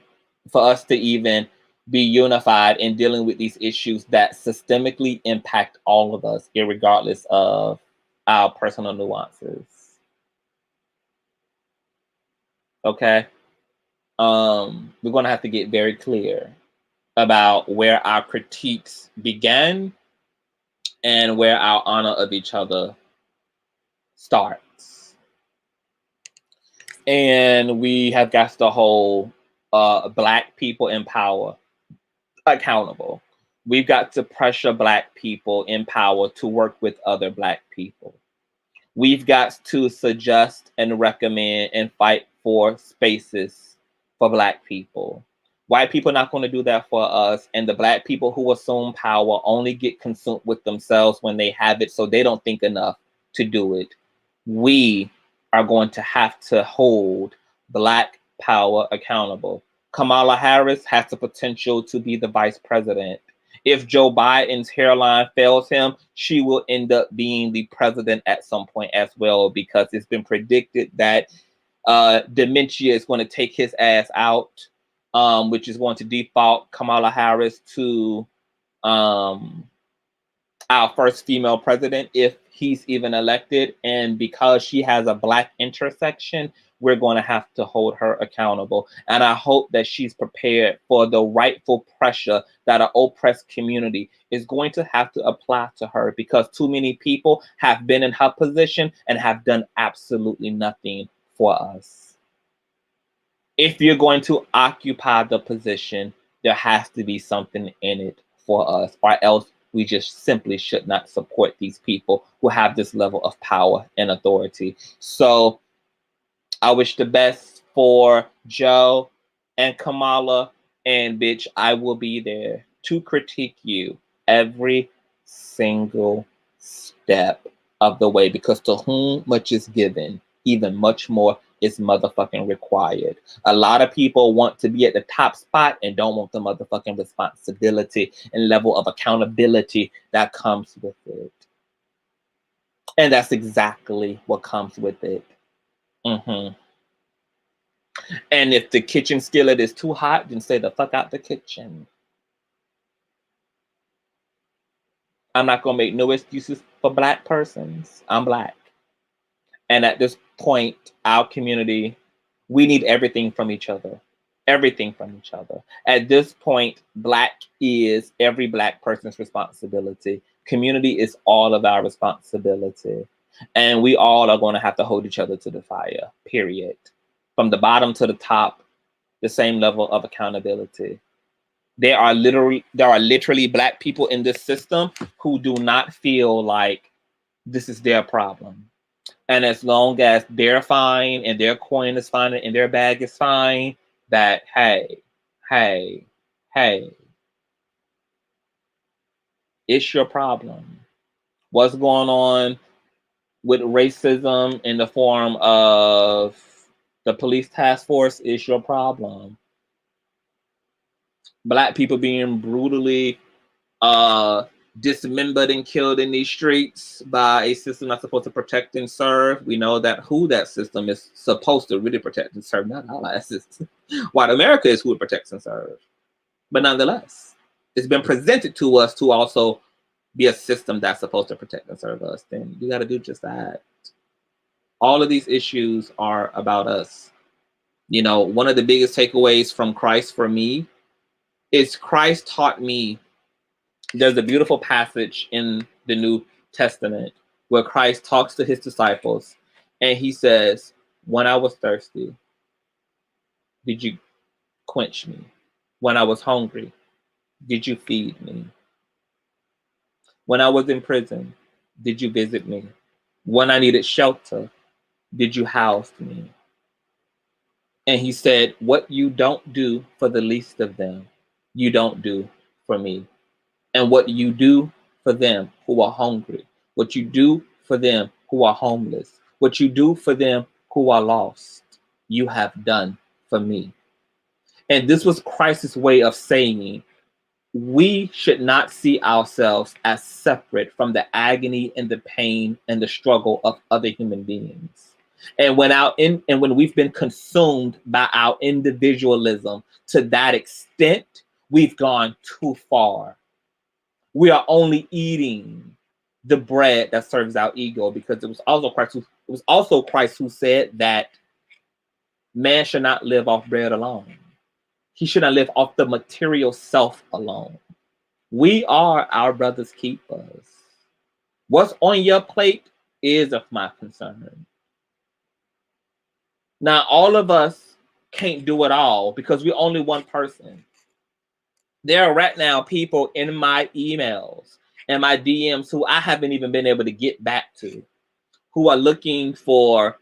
for us to even be unified in dealing with these issues that systemically impact all of us, irregardless of our personal nuances. Okay? We're going to have to get very clear about where our critiques began and where our honor of each other starts. And we have got to hold black people in power accountable. We've got to pressure black people in power to work with other black people. We've got to suggest and recommend and fight for spaces for black people. White people not going to do that for us. And the black people who assume power only get consumed with themselves when they have it, so they don't think enough to do it. We are going to have to hold black power accountable. Kamala Harris has the potential to be the vice president. If Joe Biden's hairline fails him, she will end up being the president at some point as well, because it's been predicted that dementia is going to take his ass out, which is going to default Kamala Harris to our first female president if he's even elected. And because she has a black intersection, we're going to have to hold her accountable. And I hope that she's prepared for the rightful pressure that an oppressed community is going to have to apply to her, because too many people have been in her position and have done absolutely nothing for us. If you're going to occupy the position, there has to be something in it for us, or else we just simply should not support these people who have this level of power and authority. So I wish the best for Joe and Kamala, and bitch, I will be there to critique you every single step of the way, because to whom much is given, even much more is motherfucking required. A lot of people want to be at the top spot and don't want the motherfucking responsibility and level of accountability that comes with it. And that's exactly what comes with it. And if the kitchen skillet is too hot, then stay the fuck out the kitchen. I'm not gonna make no excuses for black persons. I'm black. And at this point, our community, we need everything from each other. Everything from each other. At this point, black is every black person's responsibility. Community is all of our responsibility. And we all are going to have to hold each other to the fire, period. From the bottom to the top, the same level of accountability. There are literally black people in this system who do not feel like this is their problem. And as long as they're fine and their coin is fine and their bag is fine, that hey, it's your problem. What's going on with racism in the form of the police task force is your problem. Black people being brutally dismembered and killed in these streets by a system that's supposed to protect and serve. We know that who that system is supposed to really protect and serve, not our system. White America is who it protects and serves. But nonetheless, it's been presented to us to also be a system that's supposed to protect and serve us. Then you got to do just that. All of these issues are about us. You know, one of the biggest takeaways from Christ for me is Christ taught me. There's a beautiful passage in the New Testament where Christ talks to his disciples and he says, when I was thirsty, did you quench me? When I was hungry, did you feed me? When I was in prison, did you visit me? When I needed shelter, did you house me? And he said, what you don't do for the least of them, you don't do for me. And what you do for them who are hungry, what you do for them who are homeless, what you do for them who are lost, you have done for me. And this was Christ's way of saying, we should not see ourselves as separate from the agony and the pain and the struggle of other human beings. And when we've been consumed by our individualism to that extent, we've gone too far. We are only eating the bread that serves our ego, because it was also Christ who said that man should not live off bread alone. He should not live off the material self alone. We are our brother's keepers. What's on your plate is of my concern. Now, all of us can't do it all because we're only one person. There are right now people in my emails and my DMs who I haven't even been able to get back to, who are looking for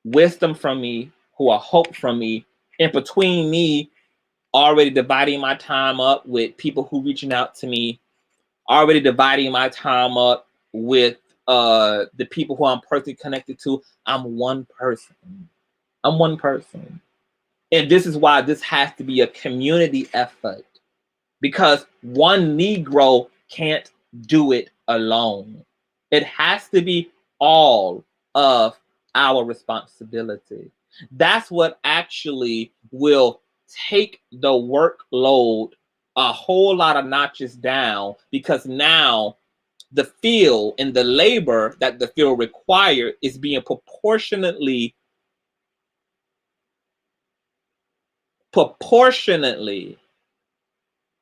wisdom from me, who are hope from me, and between me already dividing my time up with people who reaching out to me, already dividing my time up with the people who I'm personally connected to. I'm one person. I'm one person. And this is why this has to be a community effort, because one Negro can't do it alone. It has to be all of our responsibility. That's what actually will take the workload a whole lot of notches down, because now the field and the labor that the field require is being proportionately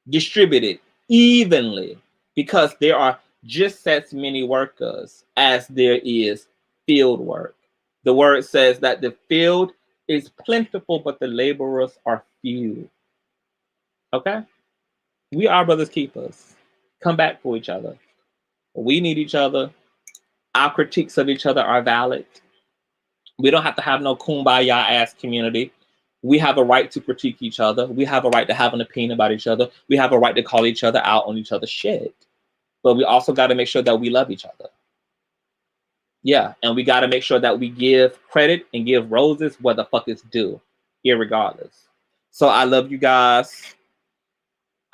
distributed evenly, because there are just as many workers as there is field work. The word says that the field is plentiful, but the laborers are few. Okay? We are brothers keepers. Come back for each other. We need each other. Our critiques of each other are valid. We don't have to have no kumbaya ass community. We have a right to critique each other. We have a right to have an opinion about each other. We have a right to call each other out on each other's shit. But we also got to make sure that we love each other. Yeah, and we got to make sure that we give credit and give roses where the fuck is due, irregardless. So I love you guys.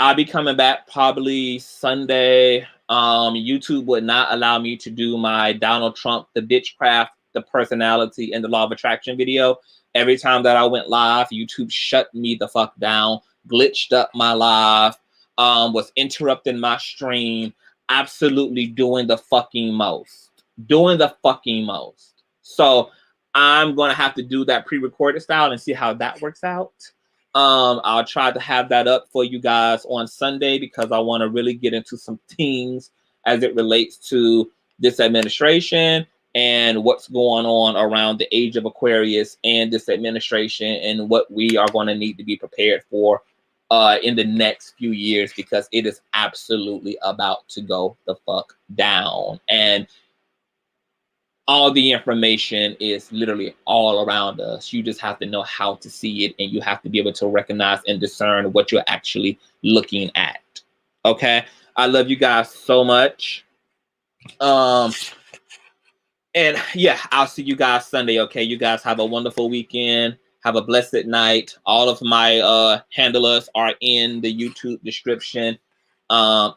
I'll be coming back probably Sunday. YouTube would not allow me to do my Donald Trump, the bitchcraft, the personality, and the law of attraction video. Every time that I went live, YouTube shut me the fuck down, glitched up my live, was interrupting my stream, absolutely doing the fucking most. Doing the fucking most. So I'm going to have to do that pre-recorded style and see how that works out. I'll try to have that up for you guys on Sunday, because I want to really get into some things as it relates to this administration and what's going on around the age of Aquarius and this administration, and what we are going to need to be prepared for in the next few years, because it is absolutely about to go the fuck down. And all the information is literally all around us. You just have to know how to see it, and you have to be able to recognize and discern what you're actually looking at. Okay? I love you guys so much. And yeah, I'll see you guys Sunday. Okay? You guys have a wonderful weekend. Have a blessed night. All of my handlers are in the YouTube description. Are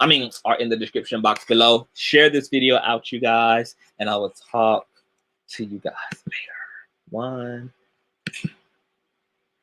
in the description box below. Share this video out, you guys, and I will talk to you guys later. One.